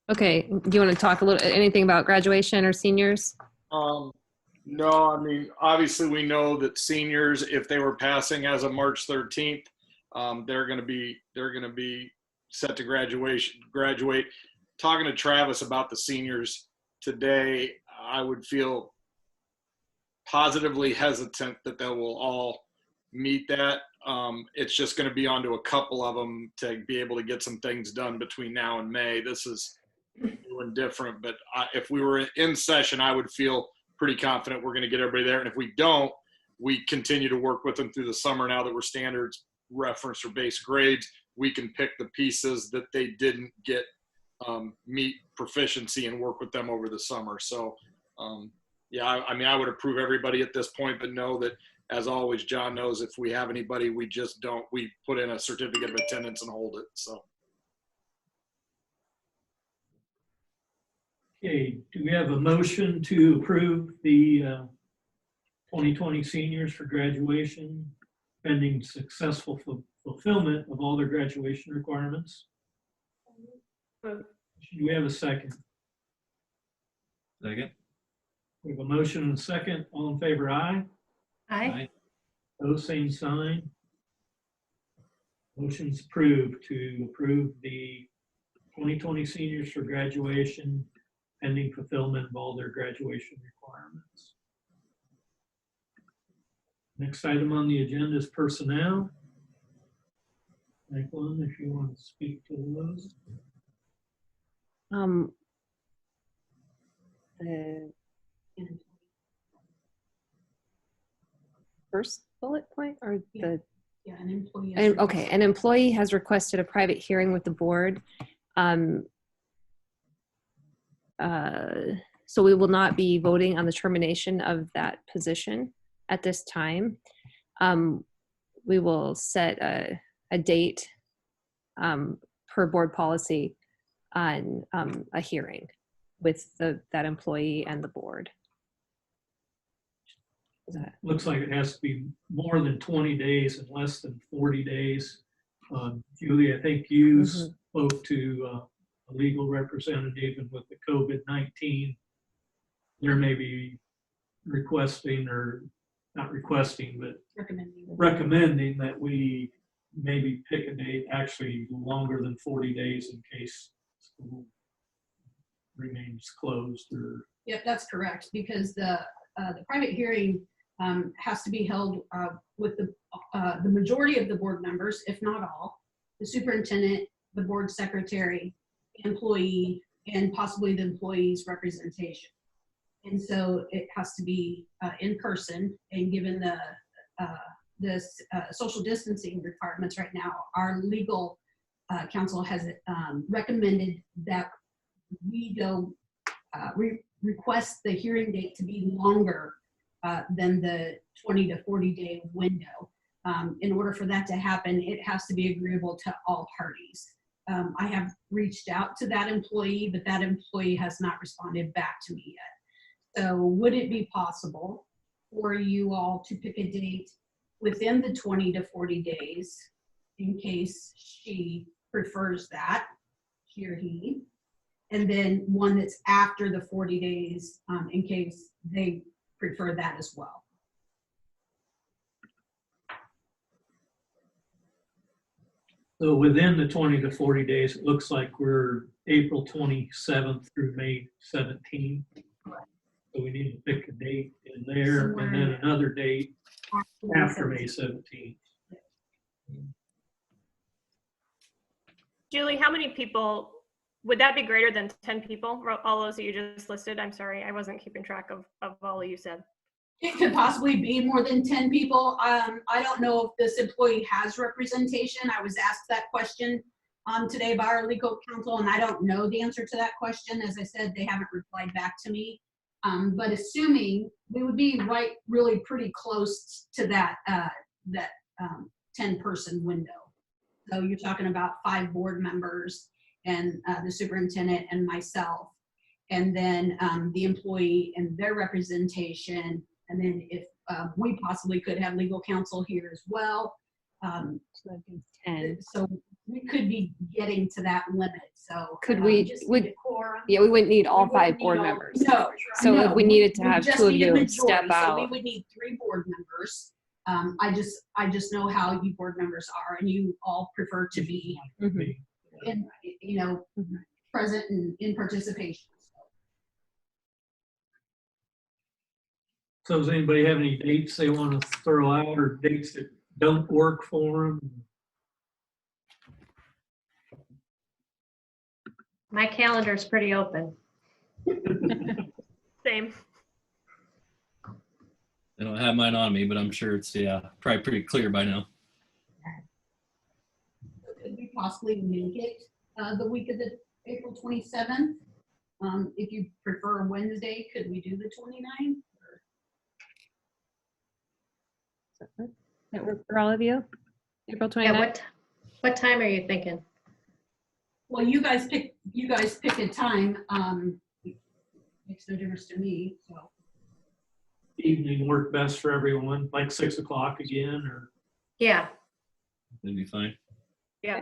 Okay, do you want to talk anything about graduation or seniors? No, I mean, obviously we know that seniors, if they were passing as of March 13th, they're going to be set to graduate. Talking to Travis about the seniors today, I would feel positively hesitant that they will all meet that. It's just going to be onto a couple of them to be able to get some things done between now and May. This is new and different, but if we were in session, I would feel pretty confident we're going to get everybody there. And if we don't, we continue to work with them through the summer. Now that we're standards, reference, or base grades, we can pick the pieces that they didn't get meet proficiency and work with them over the summer. So yeah, I mean, I would approve everybody at this point, but know that, as always, John knows if we have anybody, we put in a certificate of attendance and hold it. So. Okay, do we have a motion to approve the 2020 seniors for graduation pending successful fulfillment of all their graduation requirements? Do we have a second? Second. We have a motion and a second. All in favor, aye. Aye. Those same sign. Motion's approved to approve the 2020 seniors for graduation pending fulfillment of all their graduation requirements. Next item on the agenda is personnel. Michael, if you want to speak to those. The first bullet point or the Yeah, an employee. okay, an employee has requested a private hearing with the board. So we will not be voting on the termination of that position at this time. We will set a date per board policy on a hearing with that employee and the board. Looks like it has to be more than 20 days and less than 40 days. Julie, I think you spoke to a legal representative, and with the COVID-19, there may be requesting, or not requesting, but recommending that we maybe pick a date actually longer than 40 days in case school remains closed. Or Yep, that's correct, because the private hearing has to be held with the majority of the board members, if not all, the superintendent, the board secretary, employee, and possibly the employee's representation. And so it has to be in person, and given the social distancing requirements right now, our legal counsel has recommended that we go request the hearing date to be longer than the 20 to 40 day window. In order for that to happen, it has to be agreeable to all parties. I have reached out to that employee, but that employee has not responded back to me yet. So would it be possible for you all to pick a date within the 20 to 40 days in case she prefers that, she or he, and then one that's after the 40 days in case they prefer that as well? so within the 20 to 40 days, it looks like we're April 27th through May 17th. So we need to pick a date in there, and then another date after May 17th. Julie, how many people, would that be greater than 10 people, all those that you just listed? I'm sorry, I wasn't keeping track of all you said. It could possibly be more than 10 people. I don't know if this employee has representation. I was asked that question today by our legal counsel, and I don't know the answer to that question. As I said, they haven't replied back to me. But assuming we would be really pretty close to that 10-person window. So you're talking about 5 board members and the superintendent and myself, and then the employee and their representation. And then if we possibly could have legal counsel here as well. So that'd be 10. So we could be getting to that limit. So Could we, Just would, need a quorum. yeah, we wouldn't need all we 5 wouldn't board need all- members. No. So no, if we needed to we have just 2 of need a you majority, step so we out. would need 3 board members. I just know how you board members are, and you all prefer to be Mhm. in, present and in participation. So does anybody have any dates they want to throw out or dates that don't work for them? My calendar's pretty open. Same. I don't have mine on me, but I'm sure it's probably pretty clear by now. Could we possibly make it the week of the April 27th? If you prefer Wednesday, could we do the 29th? That work for all of you? April 29th? Yeah, what time are you thinking? Well, you guys pick a time. Makes no difference to me, so. Evening work best for everyone, like 6 o'clock again, or Yeah, That'd be fine. Yeah.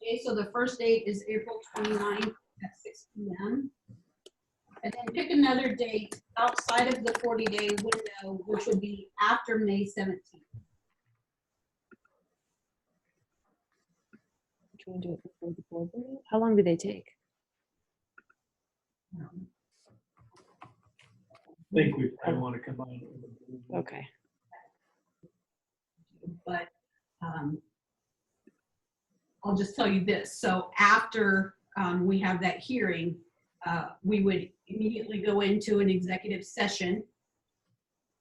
Okay, so the first date is April 29th at 6 p.m. And then pick another date outside of the 40-day window, which would be after May 17th. Can we do it before the board meeting? How long do they take? I think we probably want to combine it with the board. Okay. But I'll just tell you this. So after we have that hearing, we would immediately go into an executive session.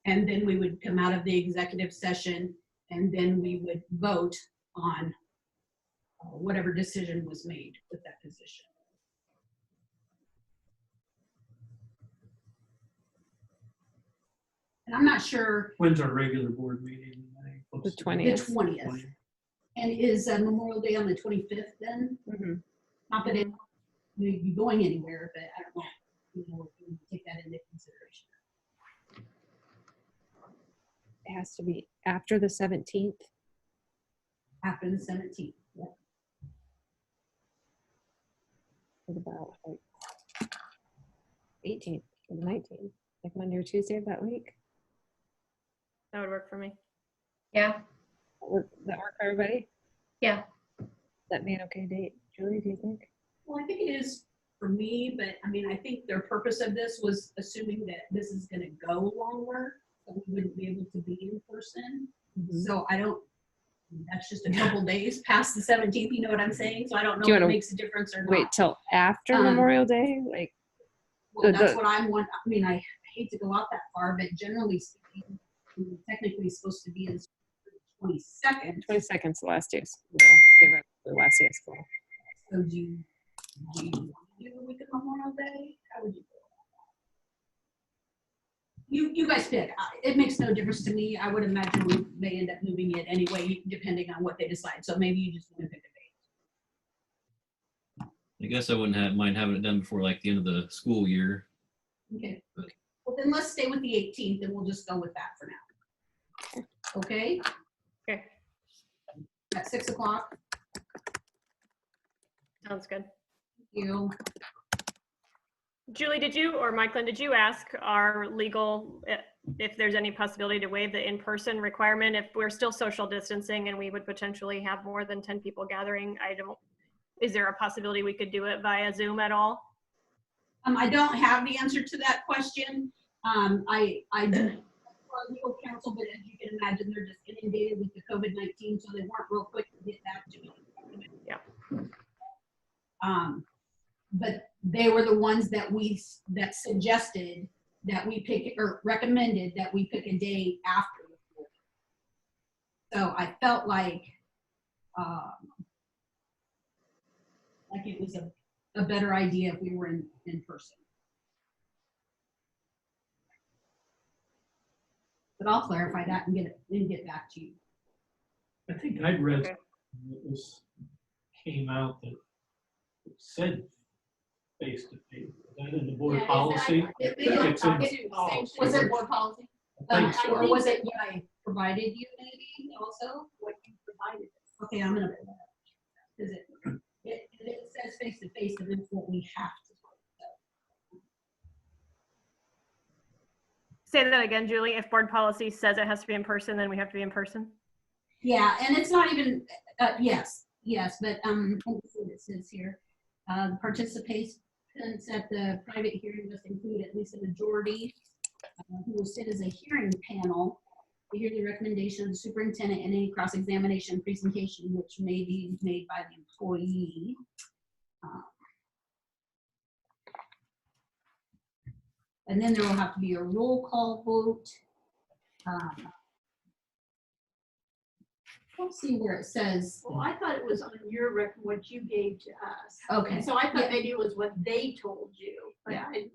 And then we would come out of the executive session, and then we would vote on whatever decision was made with that position. And I'm not sure. When's our regular board meeting? The The 20th. 20th. And is Memorial Day on the 25th then? Mhm. Not that it may be going anywhere, but I don't know, if we take that into consideration. It has to be after the 17th. After the 17th. Yeah. What about like 18th or the 19th? Like Monday or Tuesday of that week? That would work for me. yeah, Does that work for everybody? yeah. That be an okay date? Julie, do you think? Well, I think it is for me, but I mean, I think their purpose of this was assuming that this is gonna go longer, so we wouldn't be able to be in person. So that's just a couple days past the 17th, you know what I'm saying? So I don't Do you know if it wanna makes a difference or not. Wait till after Um, Memorial Day? Like, Well, the- that's what I'm I mean, I hate to go out that far, but generally speaking, we're technically supposed to be in 22nd. 22nd's the last day of school. Give it the last day of school. So do you want to do the week of Memorial Day? How would you feel about that? You guys pick. It makes no difference to me. I would imagine we may end up moving it anyway, depending on what they decide. So maybe you just want to pick a I guess I wouldn't mind having it done before like the end of the school year. date. Okay. Well, then let's stay with the 18th, and we'll just go with that for now. Okay? Okay. At 6 o'clock. Sounds good. You. Julie, did you, or Michaelin, did you ask our legal if there's any possibility to waive the in-person requirement if we're still social distancing and we would potentially have more than 10 people gathering? Is there a possibility we could do it via Zoom at all? I don't have the answer to that question. I do our legal counsel, but as you can imagine, they're just inundated with the COVID-19, so they weren't real quick to get back to me. Yeah. But they were the ones that suggested that we pick, or recommended that we pick a day after the 4th. So I felt like it was a better idea if we were in person. But I'll clarify that and get back to you. I think I'd read Okay. it came out that it said face-to-face. Is that in the board Yeah, policy? It's in the policy. Was it board policy? I think so. Or was it what I provided you maybe also? What you provided. Okay, I'm gonna. Is it says face-to-face, and that's what we have to do. Say that again, Julie. If board policy says it has to be in person, then we have to be in person. Yeah, and it's not even, yes, but let me see what it says here. Participants at the private hearing must include at least a majority who will sit as a hearing panel to hear the recommendation of the superintendent and any cross-examination presentation which may be made by the employee. And then there will have to be a roll call vote. Let's see where it says. Well, I thought it was on your what you gave to us. Okay. So I thought maybe it was what they told you. But Yeah. I-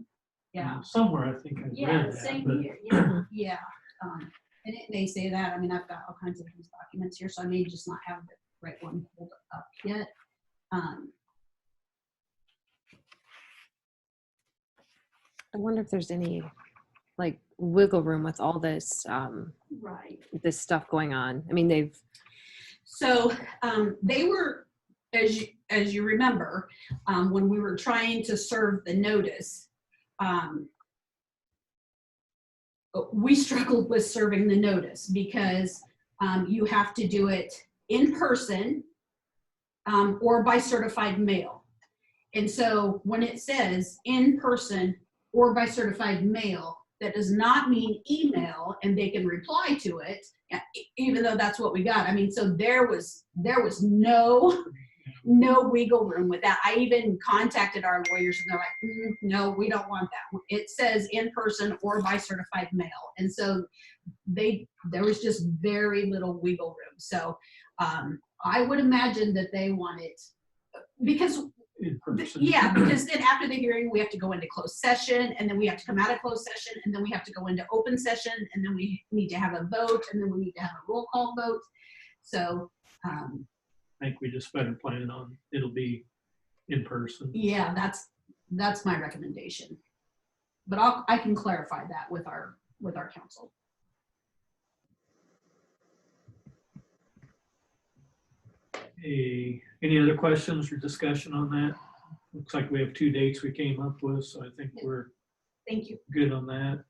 Yeah. Somewhere I think I Yeah, read that, same but here, yeah. Yeah, and it may say that. I mean, I've got all kinds of these documents here, so I may just not have the right one pulled up yet. I wonder if there's any like wiggle room with all this Right. this stuff going on. I mean, they've So they were, as you remember, when we were trying to serve the notice, we struggled with serving the notice because you have to do it in person or by certified mail. And so when it says in person or by certified mail, that does not mean email and they can reply to it, even though that's what we got. I mean, so there was no wiggle room with that. I even contacted our lawyers and they're like, no, we don't want that. It says in person or by certified mail. And so there was just very little wiggle room. So I would imagine that they want it because in person. yeah, because then after the hearing, we have to go into closed session, and then we have to come out of closed session, and then we have to go into open session, and then we need to have a vote, and then we need to have a roll call vote. So I think we just better plan on it'll be in person. yeah, that's my recommendation. But I can clarify that with our council. Any other questions or discussion on that? Looks like we have 2 dates we came up with, so I think we're Thank you. good on that.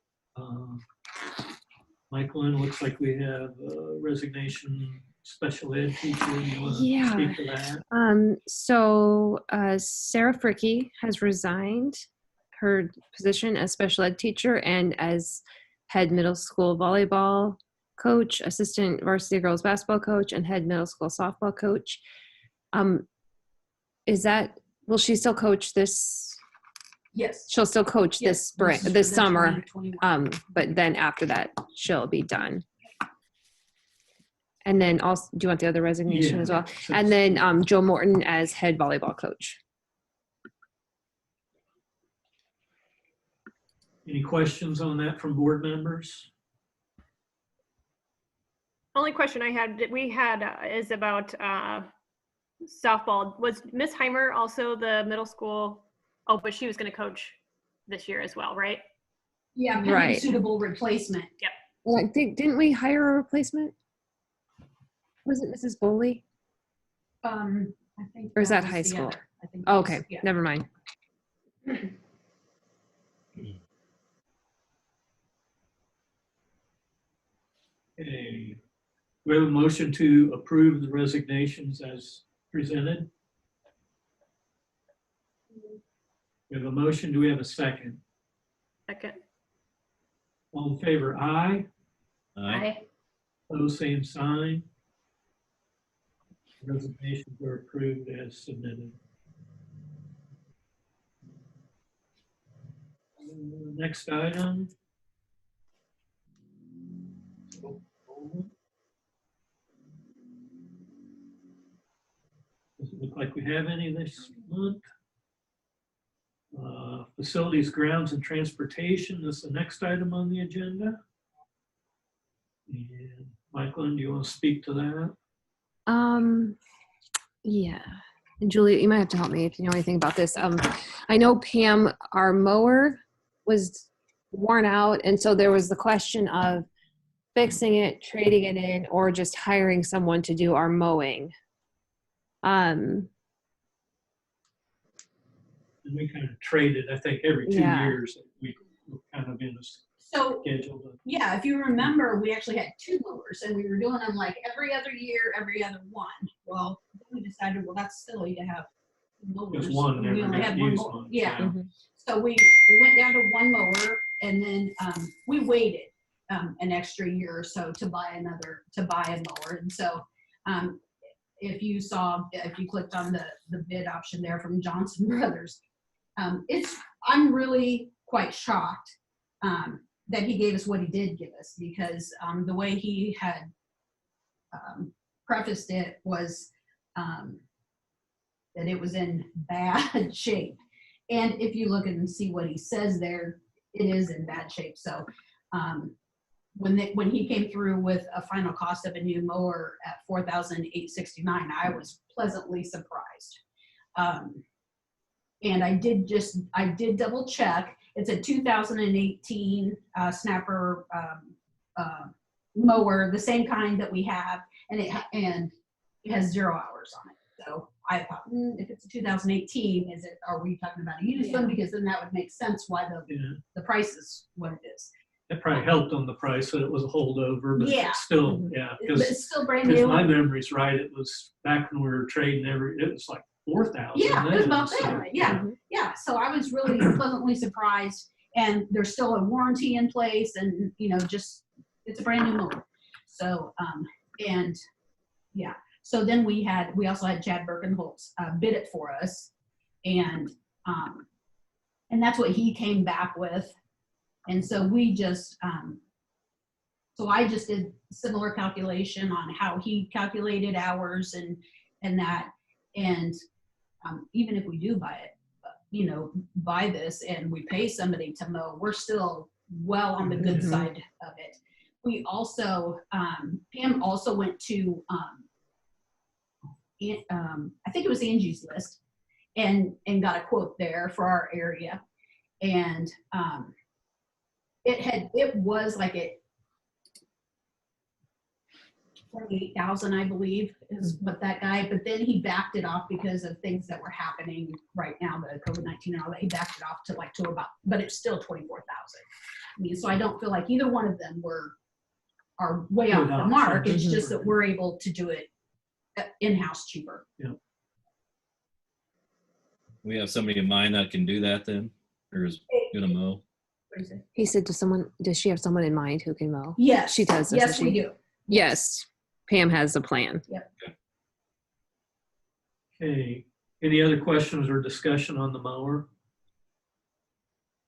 Michael, looks like we have resignation special ed teacher. You want to Yeah. speak to that? So Sarah Fricky has resigned her position as special ed teacher and as head middle school volleyball coach, assistant varsity girls basketball coach, and head middle school softball coach. Will she still coach this? Yes. She'll still coach Yes, this spring, is for this the summer. 2021. But then after that, she'll be done. And then also, do you want the other resignation Yeah. as well? And then Joe Morton as head volleyball coach. Any questions on that from board members? Only question I had that we had is about softball. Was Miss Heimer also the middle school? Oh, but she was going to coach this year as well, right? Yeah, pending Right. suitable replacement. Like, didn't we hire a replacement? Was it Mrs. Boley? I think. Or is that was high the school? other. I think Oh, that was- okay, yeah. never mind. Okay. We have a motion to approve the resignations as presented. We have a motion. Do we have a second? Second. All in favor, aye. Aye. Opposed, same sign. Resignations are approved as submitted. Next item. Doesn't look like we have any this month. Facilities, grounds, and transportation is the next item on the agenda. And Michael, do you want to speak to that? Yeah. And Julia, you might have to help me if you know anything about this. I know Pam, our mower was worn out, and so there was the question of fixing it, trading it in, or just hiring someone to do our mowing. And we kind of traded, I think, every 2 Yeah. years. We were kind of in a So, schedule. yeah, if you remember, we actually had 2 mowers and we were doing them like every other year, every other one. Well, then we decided, well, that's silly to have mowers. Just one when we never only got had one used mower. on. Yeah. Mhm. So we went down to 1 mower, and then we waited an extra year or so to buy a mower. And so if you clicked on the bid option there from Johnson Brothers, I'm really quite shocked that he gave us what he did give us, because the way he had prefaced it was that it was in bad shape. And if you look and see what he says there, it is in bad shape. So when he came through with a final cost of a new mower at $4,869, I was pleasantly surprised. And I did double check. It's a 2018 Snapper mower, the same kind that we have, and it has 0 hours on it. So I thought, if it's a 2018, are we talking about a used one? Because then that would make sense why the price is what it is. That probably helped on the price that it was a holdover, but Yeah. still, Mhm. But it's still brand Because new. my memory's right, it was back when we were trading it was like 4,000. Yeah, it was about then, there. Yeah. Mhm. Yeah, so I was really pleasantly surprised, and there's still a warranty in place, and just it's a brand new mower. So and yeah, so then we also had Chad Birkenholtz bid it for us, and that's what he came back with, and so we just I just did similar calculation on how he calculated hours and that, and even if we do buy it, buy this and we pay somebody to mow, we're still well on the good Mhm. side of it. We also, Pam also went to, I think it was Angie's List, and got a quote there for our area. And it was like 48,000, I believe, is what that guy, but then he backed it off because of things that were happening right now, the COVID-19 and all that. He backed it off to about, but it's still 24,000. I mean, so I don't feel like either one of them are way off the mark. It's just that we're able to do it in-house cheaper. Yeah. We have somebody in mind that can do that then, or is gonna mow. What is it? He said, does she have someone in mind who can mow? Yes. She does, doesn't Yes, we she? do. Yes. Pam has a plan. Okay, any other questions or discussion on the mower?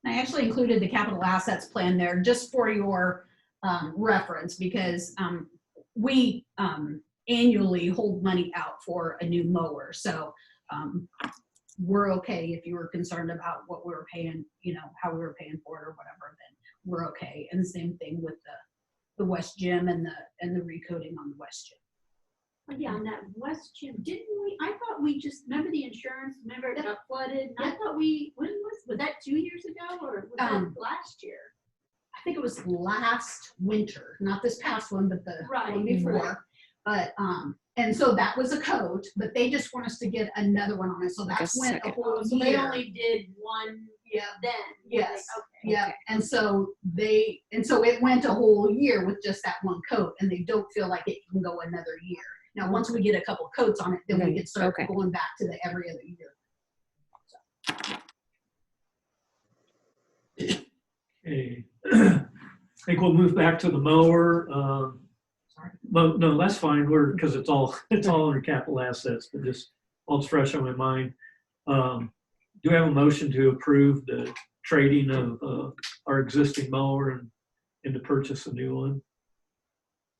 I actually included the capital assets plan there just for your reference, because we annually hold money out for a new mower. So we're okay if you were concerned about what we were paying, how we were paying for it or whatever, then we're okay. And the same thing with the West Gym and the recoating on the West Gym. Oh, yeah, on that West Gym, didn't we, I thought we just, remember the insurance, remember it got flooded? And I thought was that 2 years ago or was that last year? I think it was last winter, not this past one, but the one before. Right. But and so that was a coat, but they just want us to get another one on it. So Like a that's went a second. whole So year. they only did one then? Yes. Okay. Yeah, and so it went a whole year with just that one coat, and they don't feel like it can go another year. Now, once we get a couple coats on it, then we can start Okay. going back to the every other year. Okay, I think we'll move back to the mower. Sorry. No, that's fine. Because it's all under capital assets, but all it's fresh on my mind. Do we have a motion to approve the trading of our existing mower and to purchase a new one.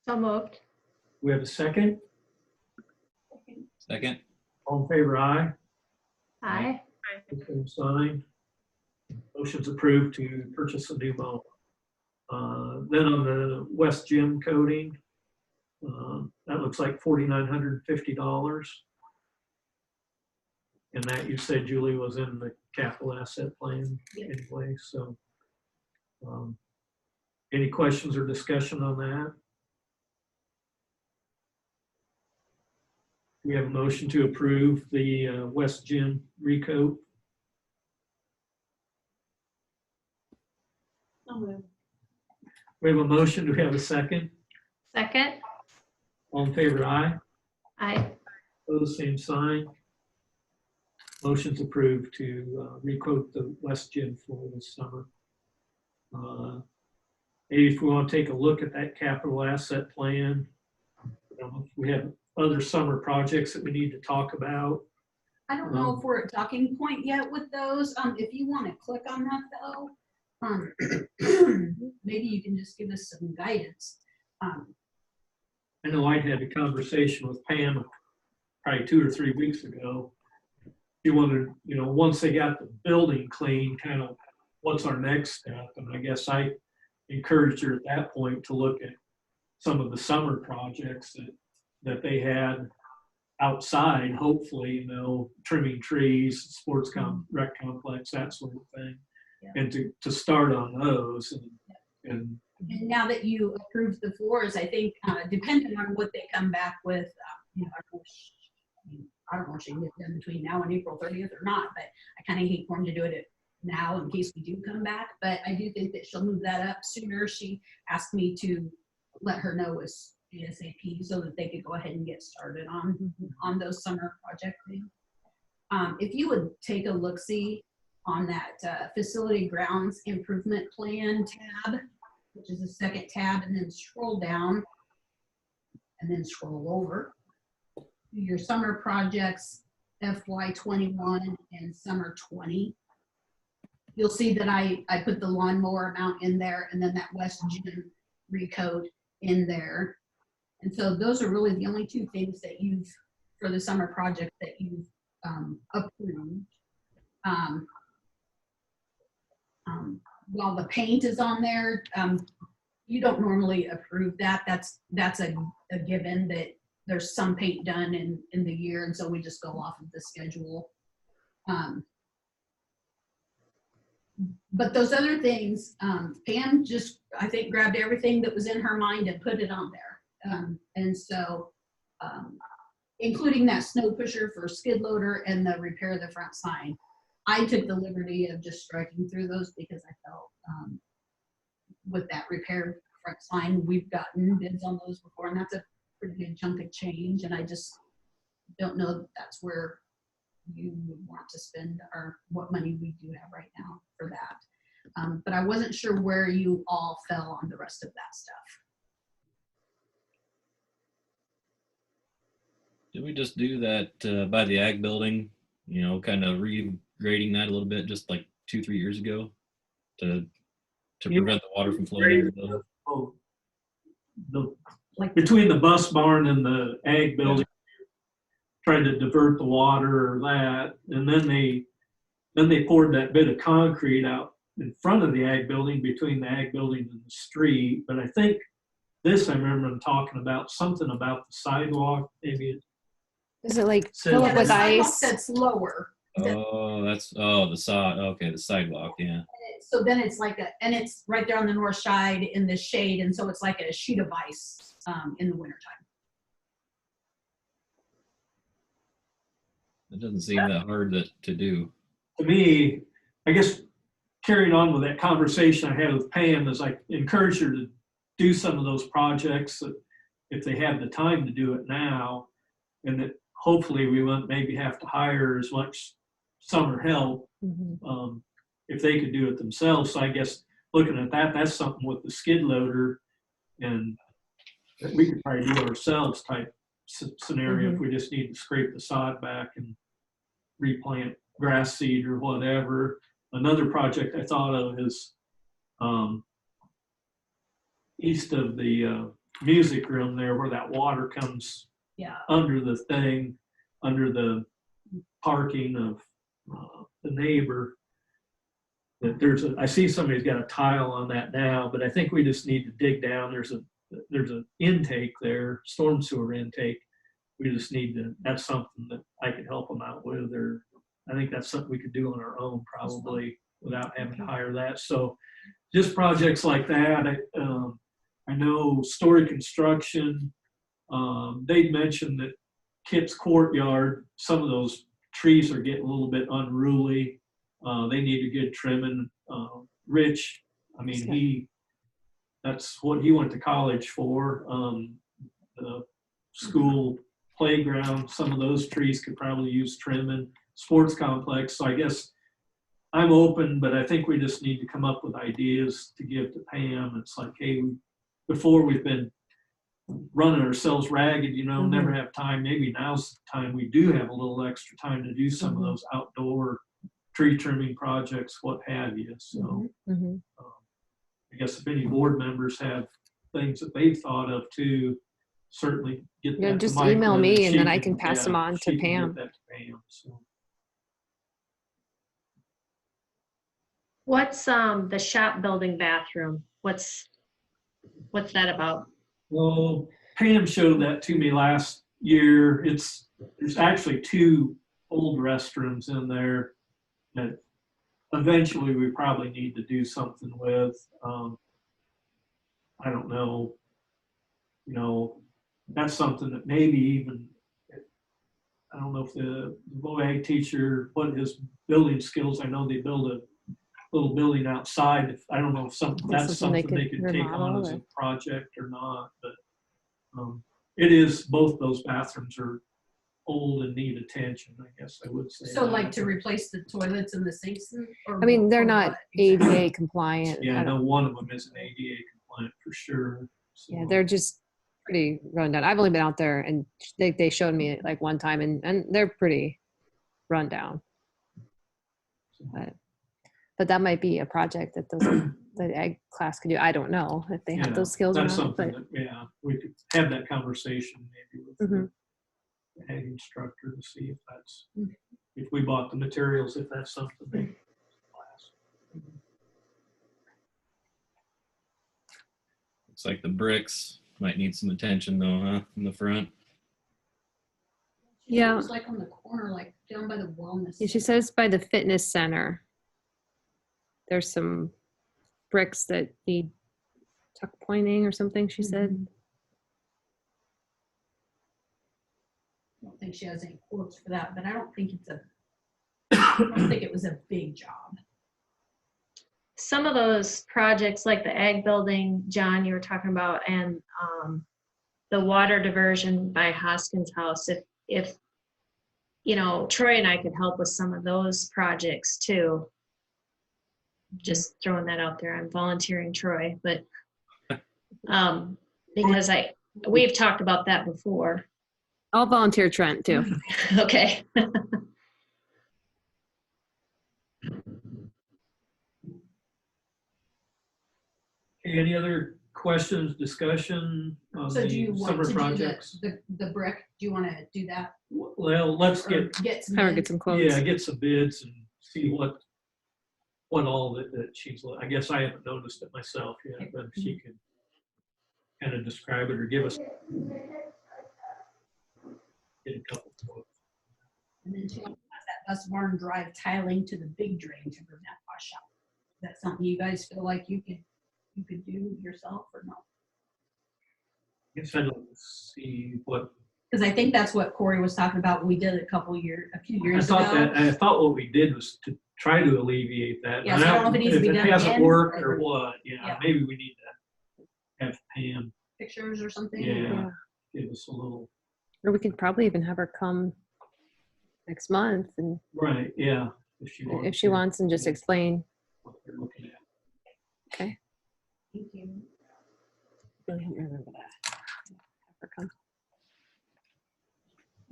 So moved. We have a second. Second. All in favor, aye. Aye. Same sign. Motion's approved to purchase a new mower. Then on the west gym coating, that looks like $4,950. And that you said, Julie, was in the capital asset plan anyway, so. Any questions or discussion on that? We have a motion to approve the west gym recoat. So moved. We have a motion. Do we have a second? Second. All in favor, aye. Aye. Opposed, same sign. Motion's approved to recoat the west gym floor this summer. Maybe if we want to take a look at that capital asset plan, if we have other summer projects that we need to talk about. I don't know if we're at talking point yet with those. If you want to click on that though, maybe you can just give us some guidance. I know I had a conversation with Pam probably 2 or 3 weeks ago. She wanted, once they got the building clean, kind of what's our next step? And I guess I encouraged her at that point to look at some of the summer projects that they had outside, hopefully, trimming trees, sports rec complex, that sort of thing. Yeah. And to start on those. And now that you approved the floors, I think depending on what they come back with, I don't know if she can get done between now and April 30th or not, but I kind of hate for them to do it now in case we do come back. But I do think that she'll move that up sooner. She asked me to let her know as ASAP so that they could go ahead and get started on those summer project things. If you would take a look-see on that facility grounds improvement plan tab, which is the second tab, and then scroll down and then scroll over. Your summer projects, FY21 and summer 20. You'll see that I put the lawnmower amount in there and then that West Gym recode in there. And so those are really the only two things that for the summer project that you've approved. While the paint is on there, you don't normally approve that. That's a given that there's some paint done in the year, and so we just go off of the schedule. But those other things, Pam just, I think, grabbed everything that was in her mind and put it on there. And so, including that snow pusher for skid loader and the repair of the front sign, I took the liberty of just striking through those because I felt with that repair front sign, we've gotten bids on those before, and that's a pretty good chunk of change. And I just don't know that that's where you would want to spend or what money we do have right now for that. But I wasn't sure where you all fell on the rest of that stuff. Did we just do that by the ag building, kind of regrading that a little bit just like 2-3 years ago to prevent the water from flowing into the building? Between the bus barn and the ag building, trying to divert the water or that, and then they poured that bit of concrete out in front of the ag building, between the ag building and the street. But I think I remember them talking about something about the sidewalk, maybe. Is it like So- fill Yeah, up the with sidewalk ice? that's lower. The sidewalk, yeah. So then it's and it's right there on the north side in the shade, and so it's like a sheet of ice in the wintertime. It doesn't seem that hard to do. To me, I guess carrying on with that conversation I had with Pam, is I encourage her to do some of those projects that if they have the time to do it now, and that hopefully we won't maybe have to hire as much summer help if they could do it themselves. So I guess looking at that, that's something with the skid loader, and that we could probably do ourselves type scenario if we just need to scrape the sod back and replant grass seed or whatever. Another project I thought of is east of the music room there, where that water comes Yeah. under the thing, under the parking of the neighbor. That I see somebody's got a tile on that now, but I think we just need to dig down. There's an intake there, storm sewer intake. We just need to, that's something that I could help them out with, or I think that's something we could do on our own probably without having to hire that. So just projects like that. I know Story Construction, they'd mentioned that Kit's Courtyard, some of those trees are getting a little bit unruly. They need a good trimming. Rich, I mean, that's what he went to college for. The school playground, some of those trees could probably use trimming. Sports complex. So I guess I'm open, but I think we just need to come up with ideas to give to Pam. It's like, hey, before we've been running ourselves ragged, never have time. Maybe now's the time we do have a little extra time to do some of those outdoor tree trimming projects, what have you. So I guess if any board members have things that they've thought of too, certainly get that Just to Michael, email me and she then I can pass them on to she can Pam. give that to Pam. So. What's the shop building bathroom? What's that about? Well, Pam showed that to me last year. There's actually 2 old restrooms in there that eventually we probably need to do something with. I don't know, that's something that maybe even, I don't know if the VOAG teacher, what his building skills, I know they build a little building outside. I don't know if that's something they could take on as a project or not, but it is, both those bathrooms are old and need attention, I guess I would say. So like to replace the toilets and the sinks? I mean, they're not ADA compliant. Yeah, I know one of them isn't ADA compliant for sure. So. Yeah, they're just pretty run down. I've only been out there and they showed me it like one time and they're pretty run down. But that might be a project that the ag class could do. I don't know if they have those skills or that's not. Something that, we could have that conversation maybe with the ag instructor to see if that's, if we bought the materials, if that's something they class. Looks like the bricks might need some attention though, huh? In the front. Yeah. It was like on the corner, like down by the wellness. Yeah, she says by the fitness center. There's some bricks that need tuck pointing or something, she said. I don't think she has any quotes for that, but I don't think it was a big job. Some of those projects like the ag building, John, you were talking about, and the water diversion by Hoskins House, if Troy and I could help with some of those projects too. Just throwing that out there. I'm volunteering Troy, but because we've talked about that before. I'll volunteer Trent too. Okay. Any other questions, discussion on So do you the want summer to projects? do the brick? Do you want to do that? Well, let's Or get some Have her bids? get some quotes. yeah, get some bids and see what all that she's. I guess I haven't noticed it myself yet, but if she could kind of describe it or give us get a couple quotes. And then she has that bus barn drive tiling to the big drain to prevent washout. Is that something you guys feel like you could do yourself or no? I guess I'd like to see what. Because I think that's what Corey was talking about. We did a few years ago. I thought what we did was to try to alleviate that. Yeah, so I don't know if it needs to be done hasn't again, worked or- or what, Yeah. maybe we need to have Pam, Pictures or something. give us a little. Or we could probably even have her come next month and Right, yeah. if she wants and just explain. What they're looking at. Okay. Thank you. I don't remember that. Have her come.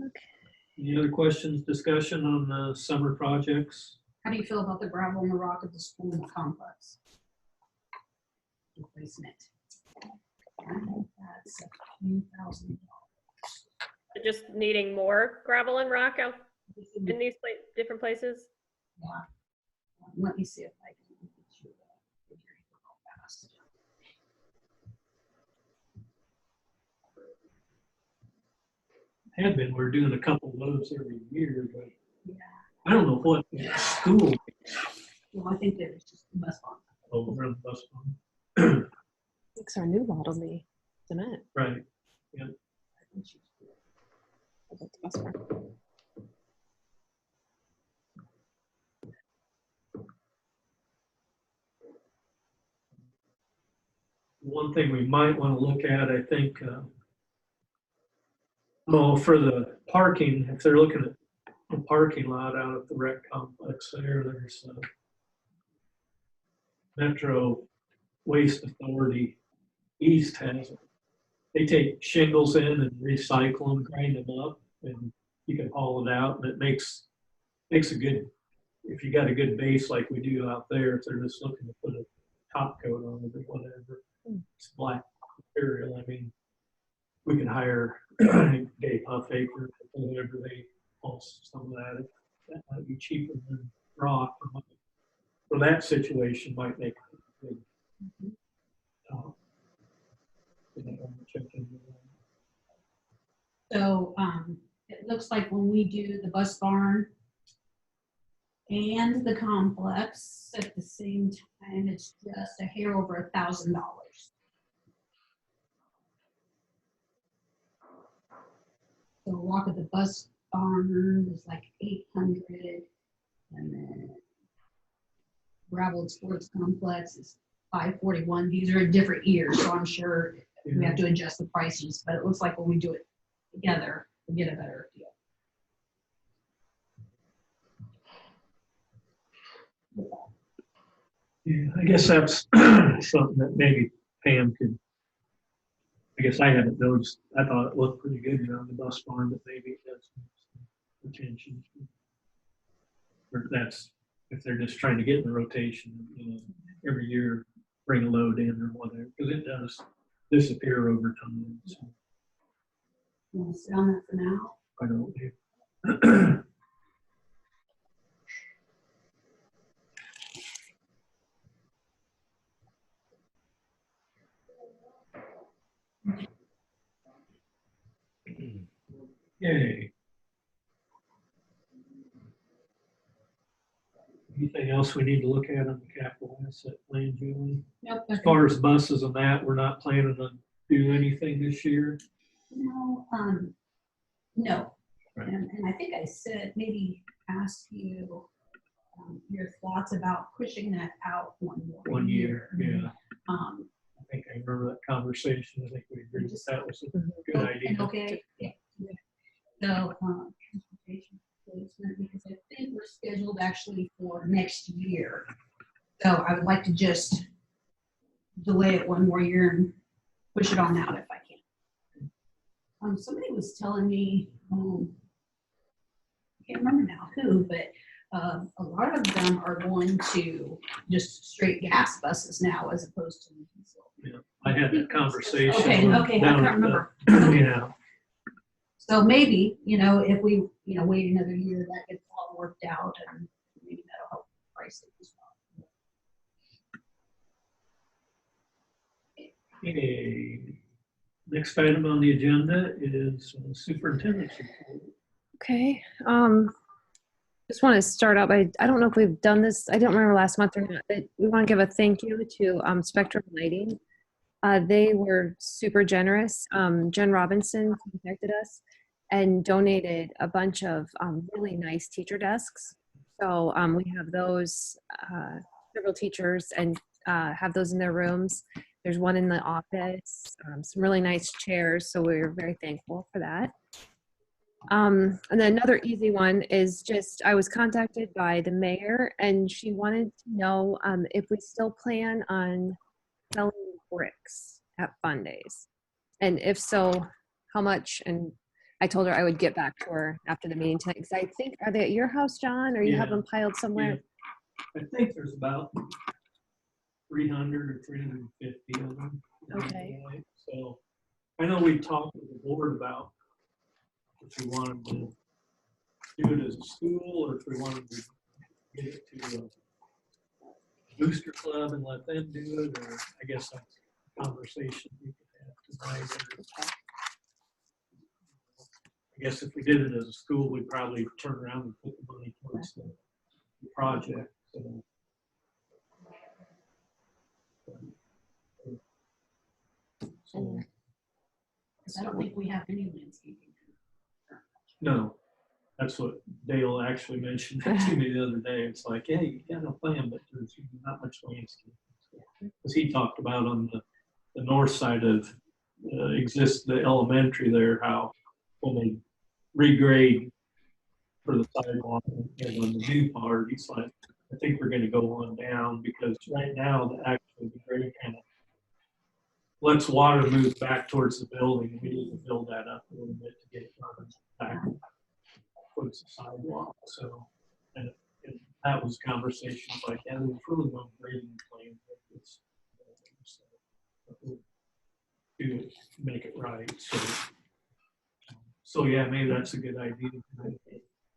Okay. Any other questions, discussion on the summer projects? How do you feel about the gravel and the rock at the school complex? Replacement. That's a few $1,000. Just needing more gravel and rock out in these different places. Yeah. Let me see if I can get you that figure real fast. Had been, we're doing a couple loads every year, but Yeah. I don't know what the school, Well, I think that it's just the bus barn. over on the bus barn. It's our new model me cement. Right. That's the best part. One thing we might want to look at, I think, for the parking, if they're looking at the parking lot out at the rec complex there, there's Metro Waste Authority East has it. They take shingles in and recycle them, grind them up, and you can haul it out, and it makes a good, if you got a good base like we do out there, if they're just looking to put a top coat on it or whatever, it's black material. I mean, we can hire Dave Huffaker, whatever they post some of that. That might be cheaper than rock. For that situation, might make a good. Check into that. So it looks like when we do the bus barn and the complex at the same time, it's just a hair over $1,000. So walk at the bus barn is like 800, and then gravel and sports complex is 541. These are in different years, so I'm sure we have to adjust the prices, but it looks like when we do it together, we get a better deal. Yeah, I guess that's something that maybe Pam could, I guess I haven't noticed. I thought it looked pretty good around the bus barn, but maybe it has some attention. Or that's, if they're just trying to get in the rotation, every year bring a load in or whatever, because it does disappear over time. So You want to sit on that for now? I don't. Yay. Anything else we need to look at on the capital asset plan, Julie? Nope. As far as buses and that, we're not planning to do anything this year. No, no. Right. And I think I said, maybe ask you your thoughts about pushing that out one year. Yeah. I Um, think I remember that conversation. I think we agreed that was a good idea. Okay, yeah. So, transportation placement, because I think we're scheduled actually for next year. So I would like to just delay it one more year and push it on out if I can. Somebody was telling me, I can't remember now who, but a lot of them are going to just straight gas buses now as opposed to diesel. Yeah, I had that conversation. Okay, I can't remember. Yeah. So maybe, if we, wait another year, that gets all worked out, and maybe that'll help price it as well. Okay. Next item on the agenda is superintendent's report. Okay. Just want to start out by, I don't know if we've done this, I don't remember last month or not, but we want to give a thank you to Spectrum Lighting. They were super generous. Jen Robinson contacted us and donated a bunch of really nice teacher desks. So we have those, several teachers, and have those in their rooms. There's one in the office, some really nice chairs. So we're very thankful for that. And then another easy one is just, I was contacted by the mayor, and she wanted to know if we still plan on selling bricks at Fun Days. And if so, how much? And I told her I would get back to her after the meeting tonight, because I think, are they at your house, John, or you have Yeah. them piled somewhere? I think there's about 300 or 350 of them. Okay. So I know we talked with the board about if we wanted to do it as a school or if we wanted to get it to a booster club and let them do it, or I guess that's a conversation we could have tonight. I guess if we did it as a school, we'd probably turn around and put the money towards the project. So, I don't think we have any landscaping. no, that's what Dale actually mentioned to me the other day. It's like, hey, you got a plan, but there's not much landscaping. Because he talked about on the north side of the elementary there, how when they regrade for the sidewalk and on the new part, he's like, I think we're going to go on down because right now the grade kind of lets water move back towards the building. We need to build that up a little bit to get it running back towards the sidewalk. So, and that was conversations like, yeah, there's really no grading plan. To make it right. So yeah, maybe that's a good idea.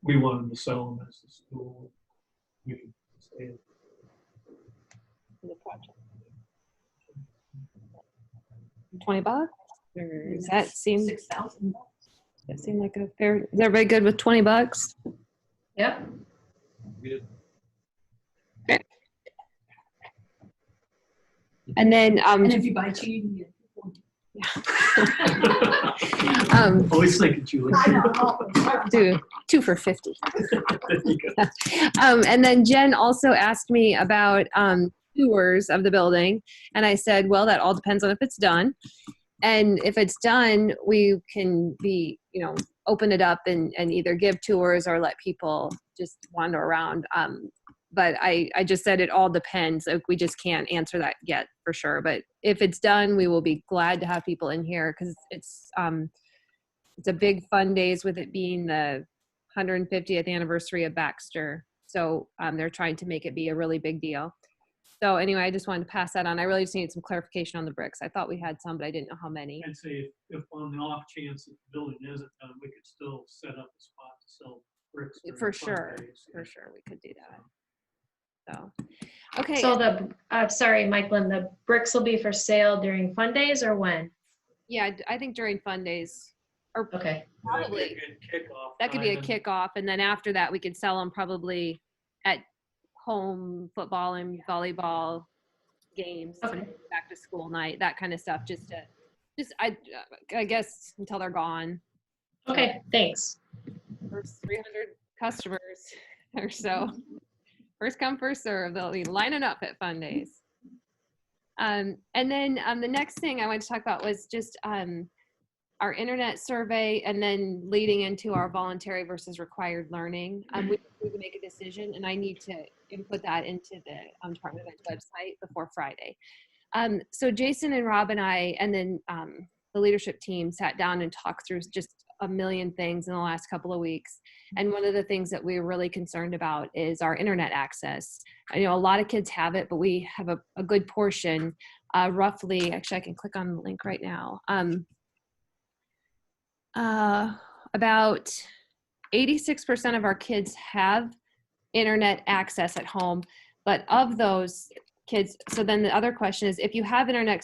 We wanted to sell them as a school. We could say it. The project. $20? Or does that seem 6,000. that seem like a fair? Is everybody good with $20? Yep. Good. And then And if you buy two, you can get Always thinking you would. I know. do 2 for $50. And then Jen also asked me about tours of the building, and I said, well, that all depends on if it's done. And if it's done, we can be, open it up and either give tours or let people just wander around. But I just said it all depends. Like, we just can't answer that yet for sure. But if it's done, we will be glad to have people in here because it's a big fun days with it being the 150th anniversary of Baxter. So they're trying to make it be a really big deal. So anyway, I just wanted to pass that on. I really just needed some clarification on the bricks. I thought we had some, but I didn't know how many. I'd say if on the off chance that the building isn't done, we could still set up a spot to sell bricks. during For fun sure, days. for sure, we could do that. So, okay. So sorry, Michael, the bricks will be for sale during fun days or when? Yeah, I think during fun days, or Okay. probably That'd be a good kickoff that could be a time. kickoff, and then after that, we could sell them probably at home football and volleyball games, Okay. back to school night, that kind of stuff. I guess until they're gone. Okay, thanks. First 300 customers or so. First come, first serve. They'll be lining up at fun days. And then the next thing I wanted to talk about was just our internet survey, and then leading into our voluntary versus required learning. We need to make a decision, and I need to input that into the Department of Ed website before Friday. So Jason and Rob and I, and then the leadership team sat down and talked through just a million things in the last couple of weeks. And one of the things that we're really concerned about is our internet access. I know a lot of kids have it, but we have a good portion, roughly, actually I can click on the link right now. About 86% of our kids have internet access at home, but of those kids, so then the other question is, if you have internet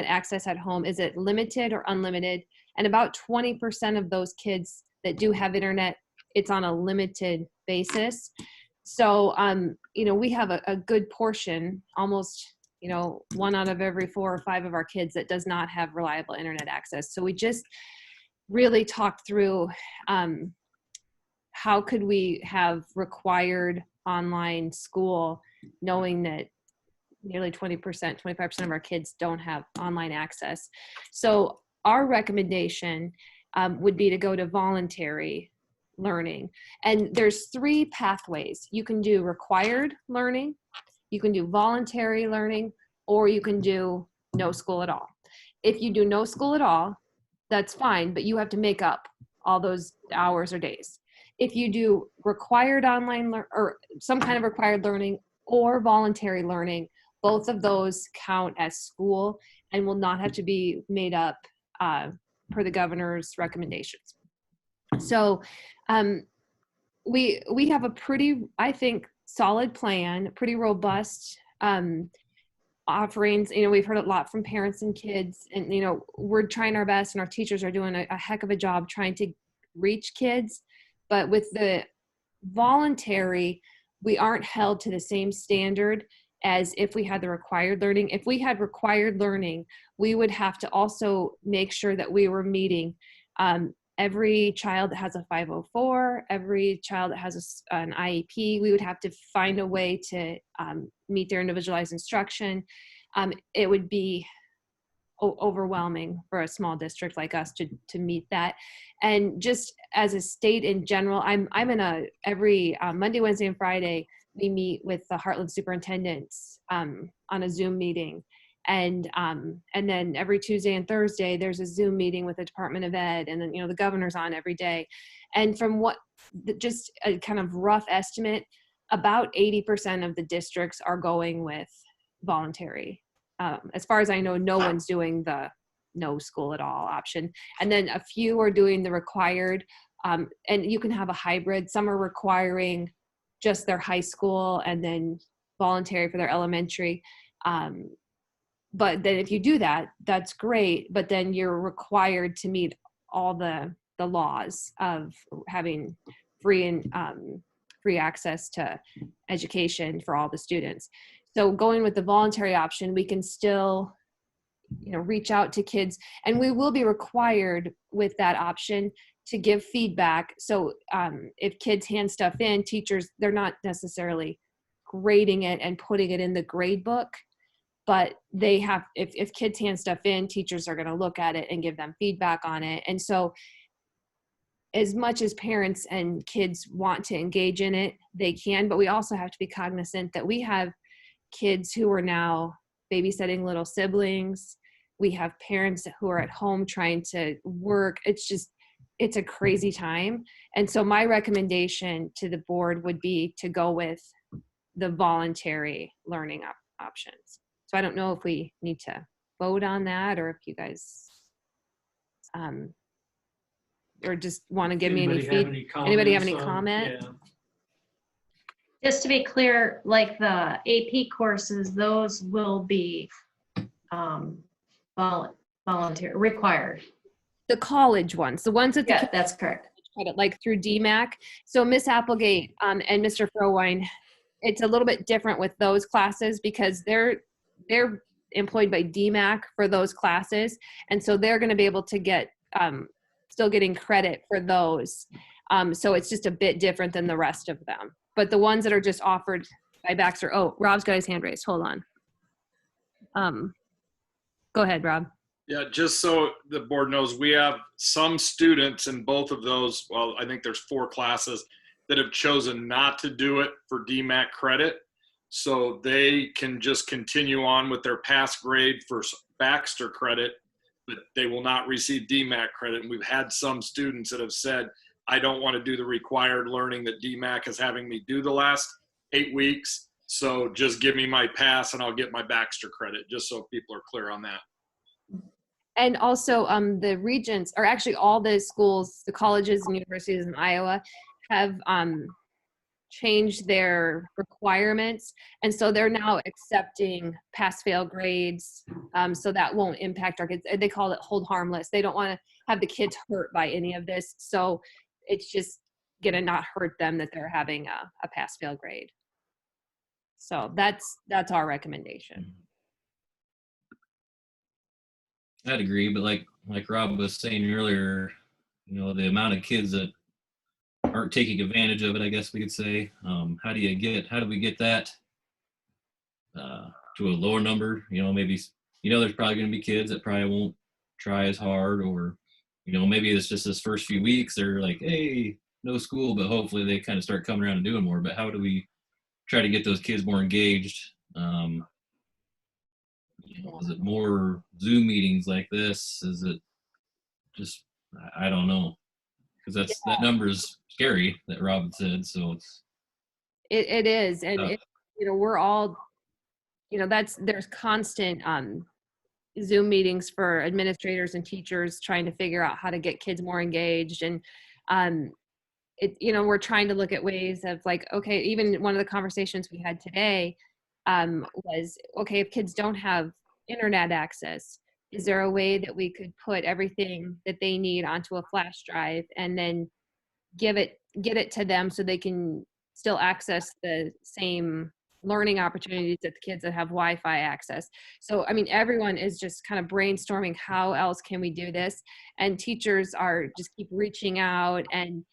access at home, is it limited or unlimited? And about 20% of those kids that do have internet, it's on a limited basis. So, we have a good portion, almost, 1 out of every 4 or 5 of our kids that does not have reliable internet access. So we just really talked through how could we have required online school, knowing that nearly 20%, 25% of our kids don't have online access. So our recommendation would be to go to voluntary learning. And there's 3 pathways. You can do required learning, you can do voluntary learning, or you can do no school at all. If you do no school at all, that's fine, but you have to make up all those hours or days. if you do required online or some kind of required learning or voluntary learning, both of those count as school and will not have to be made up per the governor's recommendations. So we have a pretty, I think, solid plan, pretty robust offerings. We've heard a lot from parents and kids, and we're trying our best, and our teachers are doing a heck of a job trying to reach kids. But with the voluntary, we aren't held to the same standard as if we had the required learning. If we had required learning, we would have to also make sure that we were meeting every child that has a 504, every child that has an IEP. We would have to find a way to meet their individualized instruction. It would be overwhelming for a small district like us to meet that. And just as a state in general, I'm in every Monday, Wednesday, and Friday, we meet with the Heartland superintendents on a Zoom meeting. And then every Tuesday and Thursday, there's a Zoom meeting with the Department of Ed, and then the governor's on every day. And from just a kind of rough estimate, about 80% of the districts are going with voluntary. As far as I know, no one's doing the no school at all option. And then a few are doing the required, and you can have a hybrid. Some are requiring just their high school and then voluntary for their elementary. But then if you do that, that's great. But then you're required to meet all the laws of having free access to education for all the students. So going with the voluntary option, we can still, reach out to kids, and we will be required with that option to give feedback. So if kids hand stuff in, teachers, they're not necessarily grading it and putting it in the grade book, but they have, if kids hand stuff in, teachers are going to look at it and give them feedback on it. And so as much as parents and kids want to engage in it, they can, but we also have to be cognizant that we have kids who are now babysitting little siblings. We have parents who are at home trying to work. It's a crazy time. And so my recommendation to the board would be to go with the voluntary learning options. So I don't know if we need to vote on that, or if you guys or just want to give me any feedback. Anybody have any comment? Yeah. Just to be clear, like the AP courses, those will be voluntary, required. The college ones, the ones that Yeah, that's correct. credit, like through DMAC. So Miss Applegate and Mr. Frowine, it's a little bit different with those classes because they're employed by DMAC for those classes, and so they're going to be able to get still getting credit for those. So it's just a bit different than the rest of them. But the ones that are just offered by Baxter, Rob's got his hand raised. Hold on. Go ahead, Rob. Yeah, just so the board knows, we have some students in both of those. Well, I think there's 4 classes that have chosen not to do it for DMAC credit. So they can just continue on with their pass grade for Baxter credit, but they will not receive DMAC credit. And we've had some students that have said, I don't want to do the required learning that DMAC is having me do the last 8 weeks. So just give me my pass and I'll get my Baxter credit, just so people are clear on that. And also the regents, or actually all the schools, the colleges and universities in Iowa have changed their requirements. And so they're now accepting pass-fail grades. So that won't impact our kids. They call it hold harmless. They don't want to have the kids hurt by any of this. So it's just gonna not hurt them that they're having a pass-fail grade. So that's our recommendation. I'd agree, but like Rob was saying earlier, the amount of kids that aren't taking advantage of it, I guess we could say. How do we get that to a lower number? Maybe there's probably going to be kids that probably won't try as hard, or maybe it's just this first few weeks they're like, hey, no school, but hopefully they kind of start coming around and doing more. But how do we try to get those kids more engaged? Is it more Zoom meetings like this? Is it just, I don't know. because that number's scary that Rob said. So It is, and tough. we're all, there's constant Zoom meetings for administrators and teachers trying to figure out how to get kids more engaged, and we're trying to look at ways of like, okay, even one of the conversations we had today was, okay, if kids don't have internet access, is there a way that we could put everything that they need onto a flash drive and then get it to them so they can still access the same learning opportunities that the kids that have Wi-Fi access. So, I mean, everyone is just kind of brainstorming how else can we do this, and teachers are just keep reaching out, and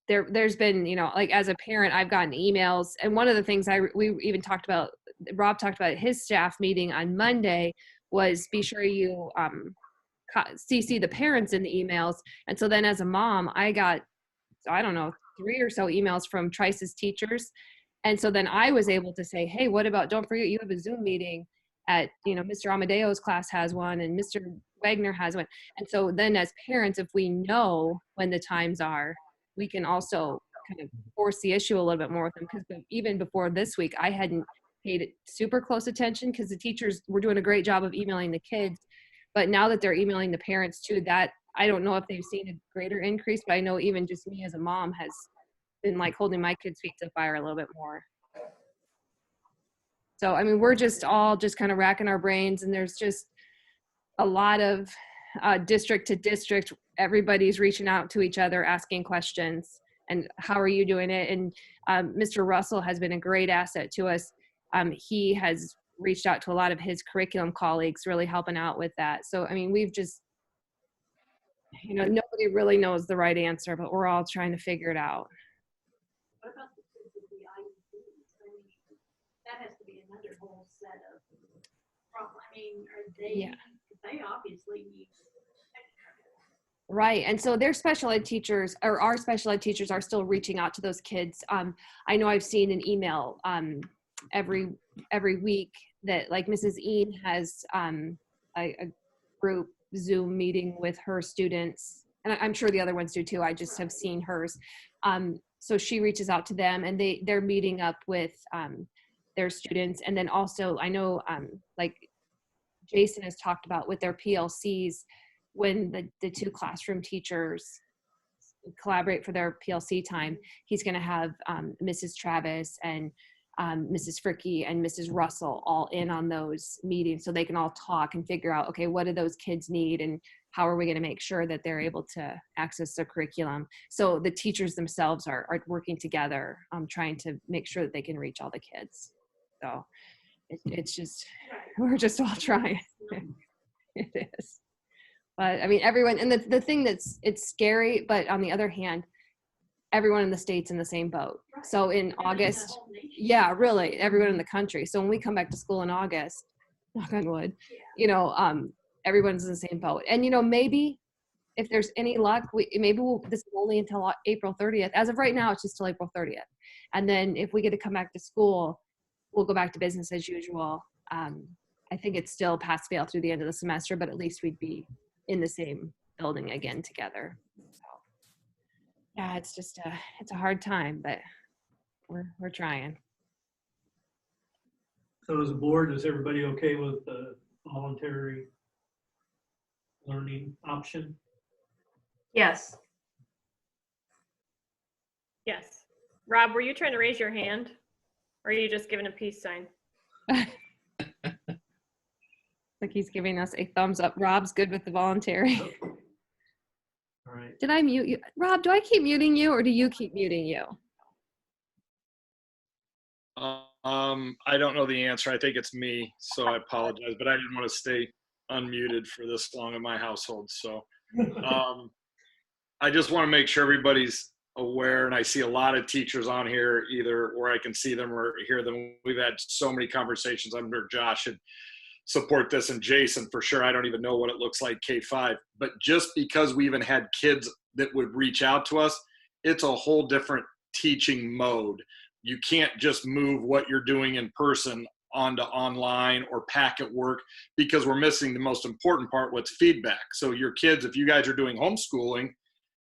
there's been, like as a parent, I've gotten emails, and one of the things we even talked about, Rob talked about at his staff meeting on Monday, was be sure you CC the parents in the emails. And so then as a mom, I got, I don't know, 3 or so emails from Trice's teachers. And so then I was able to say, hey, what about, don't forget you have a Zoom meeting at, Mr. Amadeo's class has one and Mr. Wagner has one. And so then as parents, if we know when the times are, we can also kind of force the issue a little bit more with them. Because even before this week, I hadn't paid super close attention because the teachers were doing a great job of emailing the kids. But now that they're emailing the parents too, that I don't know if they've seen a greater increase, but I know even just me as a mom has been like holding my kids' feet to the fire a little bit more. So, I mean, we're just all just kind of racking our brains, and there's just a lot of district to district, everybody's reaching out to each other, asking questions, and how are you doing it? And Mr. Russell has been a great asset to us. He has reached out to a lot of his curriculum colleagues, really helping out with that. So, I mean, we've just, nobody really knows the right answer, but we're all trying to figure it out. What about the kids with the IEPs? I mean, that has to be another whole set of problems. I mean, are they? Yeah. They obviously need. Right. And so their special ed teachers, or our special ed teachers, are still reaching out to those kids. I know I've seen an email every week that like Mrs. Ean has a group Zoom meeting with her students, and I'm sure the other ones do too. I just have seen hers. So she reaches out to them, and they're meeting up with their students. And then also I know like Jason has talked about with their PLCs, when the 2 classroom teachers collaborate for their PLC time, he's going to have Mrs. Travis and Mrs. Fricky and Mrs. Russell all in on those meetings, so they can all talk and figure out, okay, what do those kids need and how are we going to make sure that they're able to access their curriculum. So the teachers themselves are working together, trying to make sure that they can reach all the kids. So it's just, we're just all trying. It is. But I mean, everyone, and the thing it's scary, but on the other hand, everyone in the state's in the same boat. Right. So in August, yeah, really, everyone in the country. So when we come back to school in August, knock on wood, everyone's in the same boat. And, maybe if there's any luck, this is only until April 30th. As of right now, it's just till April 30th. And then if we get to come back to school, we'll go back to business as usual. I think it's still pass fail through the end of the semester, but at least we'd be in the same building again together. So yeah, it's just it's a hard time, but we're trying. So as a board, is everybody okay with the voluntary learning option? Yes. Yes. Rob, were you trying to raise your hand? Or are you just giving a peace sign? Like he's giving us a thumbs up. Rob's good with the voluntary. All right. Did I mute you? Rob, do I keep muting you or do you keep muting you? I don't know the answer. I think it's me, so I apologize, but I didn't want to stay unmuted for this long in my household. So I just want to make sure everybody's aware, and I see a lot of teachers on here, either where I can see them or hear them. We've had so many conversations under Josh and support this, and Jason for sure. I don't even know what it looks like K-5, but just because we even had kids that would reach out to us, it's a whole different teaching mode. You can't just move what you're doing in person onto online or packet work because we're missing the most important part, what's feedback. So your kids, if you guys are doing homeschooling,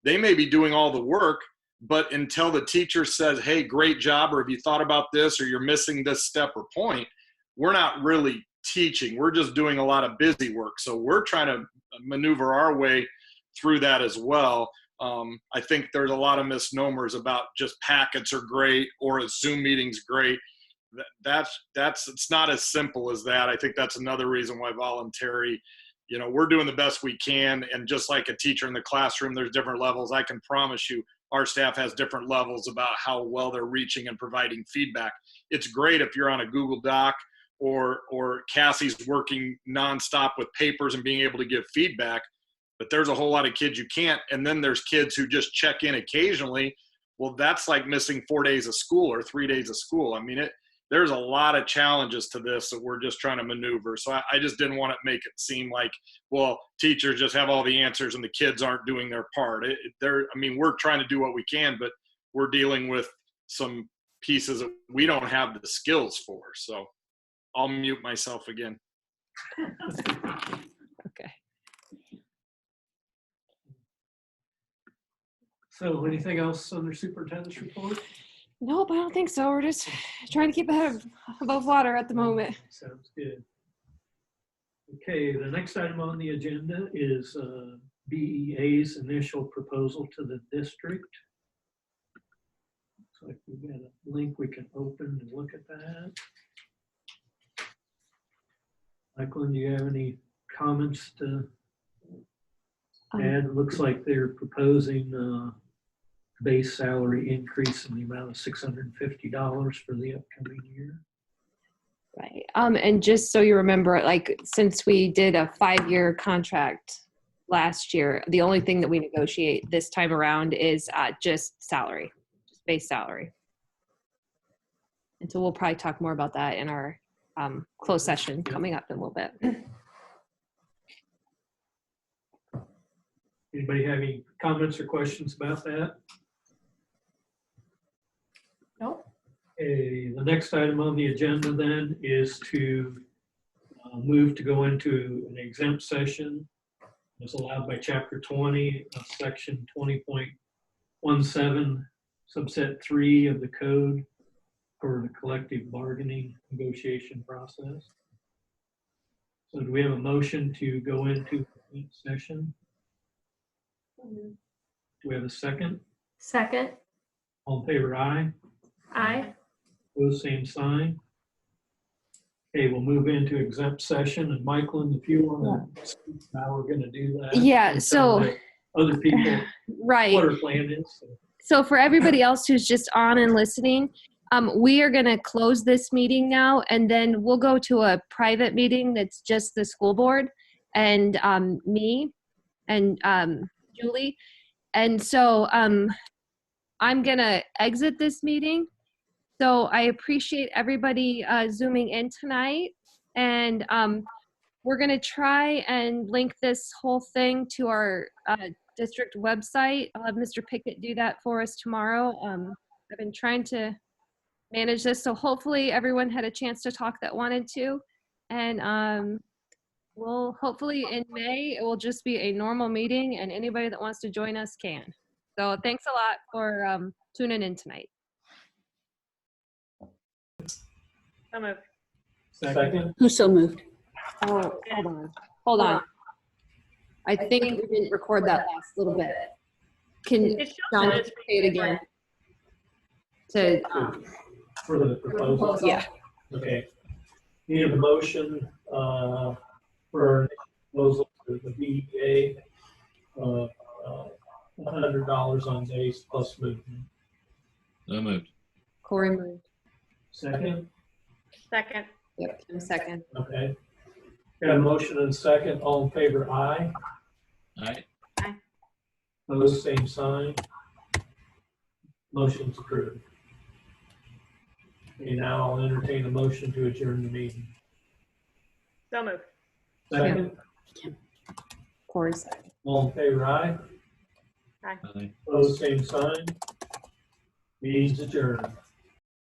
they may be doing all the work, but until the teacher says, hey, great job, or have you thought about this, or you're missing this step or point, we're not really teaching. We're just doing a lot of busy work. So we're trying to maneuver our way through that as well. I think there's a lot of misnomers about just packets are great or a Zoom meeting's great. It's not as simple as that. I think that's another reason why voluntary, we're doing the best we can. And just like a teacher in the classroom, there's different levels. I can promise you our staff has different levels about how well they're reaching and providing feedback. It's great if you're on a Google Doc or Cassie's working nonstop with papers and being able to give feedback, but there's a whole lot of kids you can't. And then there's kids who just check in occasionally. Well, that's like missing 4 days of school or 3 days of school. I mean, there's a lot of challenges to this that we're just trying to maneuver. So I just didn't want to make it seem like, well, teachers just have all the answers and the kids aren't doing their part. We're trying to do what we can, but we're dealing with some pieces that we don't have the skills for. So I'll mute myself again. Okay. So anything else under superintendent's report? Nope, I don't think so. We're just trying to keep above water at the moment. Sounds good. Okay, the next item on the agenda is BEA's initial proposal to the district. Looks like we've got a link we can open and look at that. Michael, do you have any comments to add? Looks like they're proposing base salary increase in the amount of $650 for the upcoming year. Right. And just so you remember, like, since we did a 5-year contract last year, the only thing that we negotiate this time around is just salary, just base salary. And so we'll probably talk more about that in our closed session coming up in a little bit. Anybody have any comments or questions about that? Nope. Okay, the next item on the agenda then is to move to go into an exempt session as allowed by Chapter 20 of Section 20.17, subset 3 of the code for the collective bargaining negotiation process. So do we have a motion to go into exempt session? Do we have a second? Second. All in favor, aye. Aye. Opposed, same sign. Okay, we'll move into exempt session. And Michael, if you want to speak, now we're going to do that. Yeah, And so- tell other people Right. what our plan is. So for everybody else who's just on and listening, we are going to close this meeting now, and then we'll go to a private meeting that's just the school board and me and Julie. And so I'm going to exit this meeting. So I appreciate everybody Zooming in tonight. And we're going to try and link this whole thing to our district website. I'll have Mr. Pickett do that for us tomorrow. I've been trying to manage this, so hopefully everyone had a chance to talk that wanted to. And we'll hopefully in May, it will just be a normal meeting and anybody that wants to join us can. So thanks a lot for tuning in tonight. So moved. Second. Who so moved? Oh, hold on. I think we didn't record that last little bit. Can It shows John that it's say it again? To, For the proposal? yeah. Okay. Need a motion for our proposal to the BEA, $100 on days plus movement. So moved. Corey moved. Second? Second. Yep, in a second. Okay. Got a motion and a second. All in favor, aye. Aye. Opposed, same sign. Motion's approved. Okay, now I'll entertain a motion to adjourn the meeting. So moved. Second, Corey second. all in favor, aye. Aye. Opposed, same sign. Meeting's adjourned.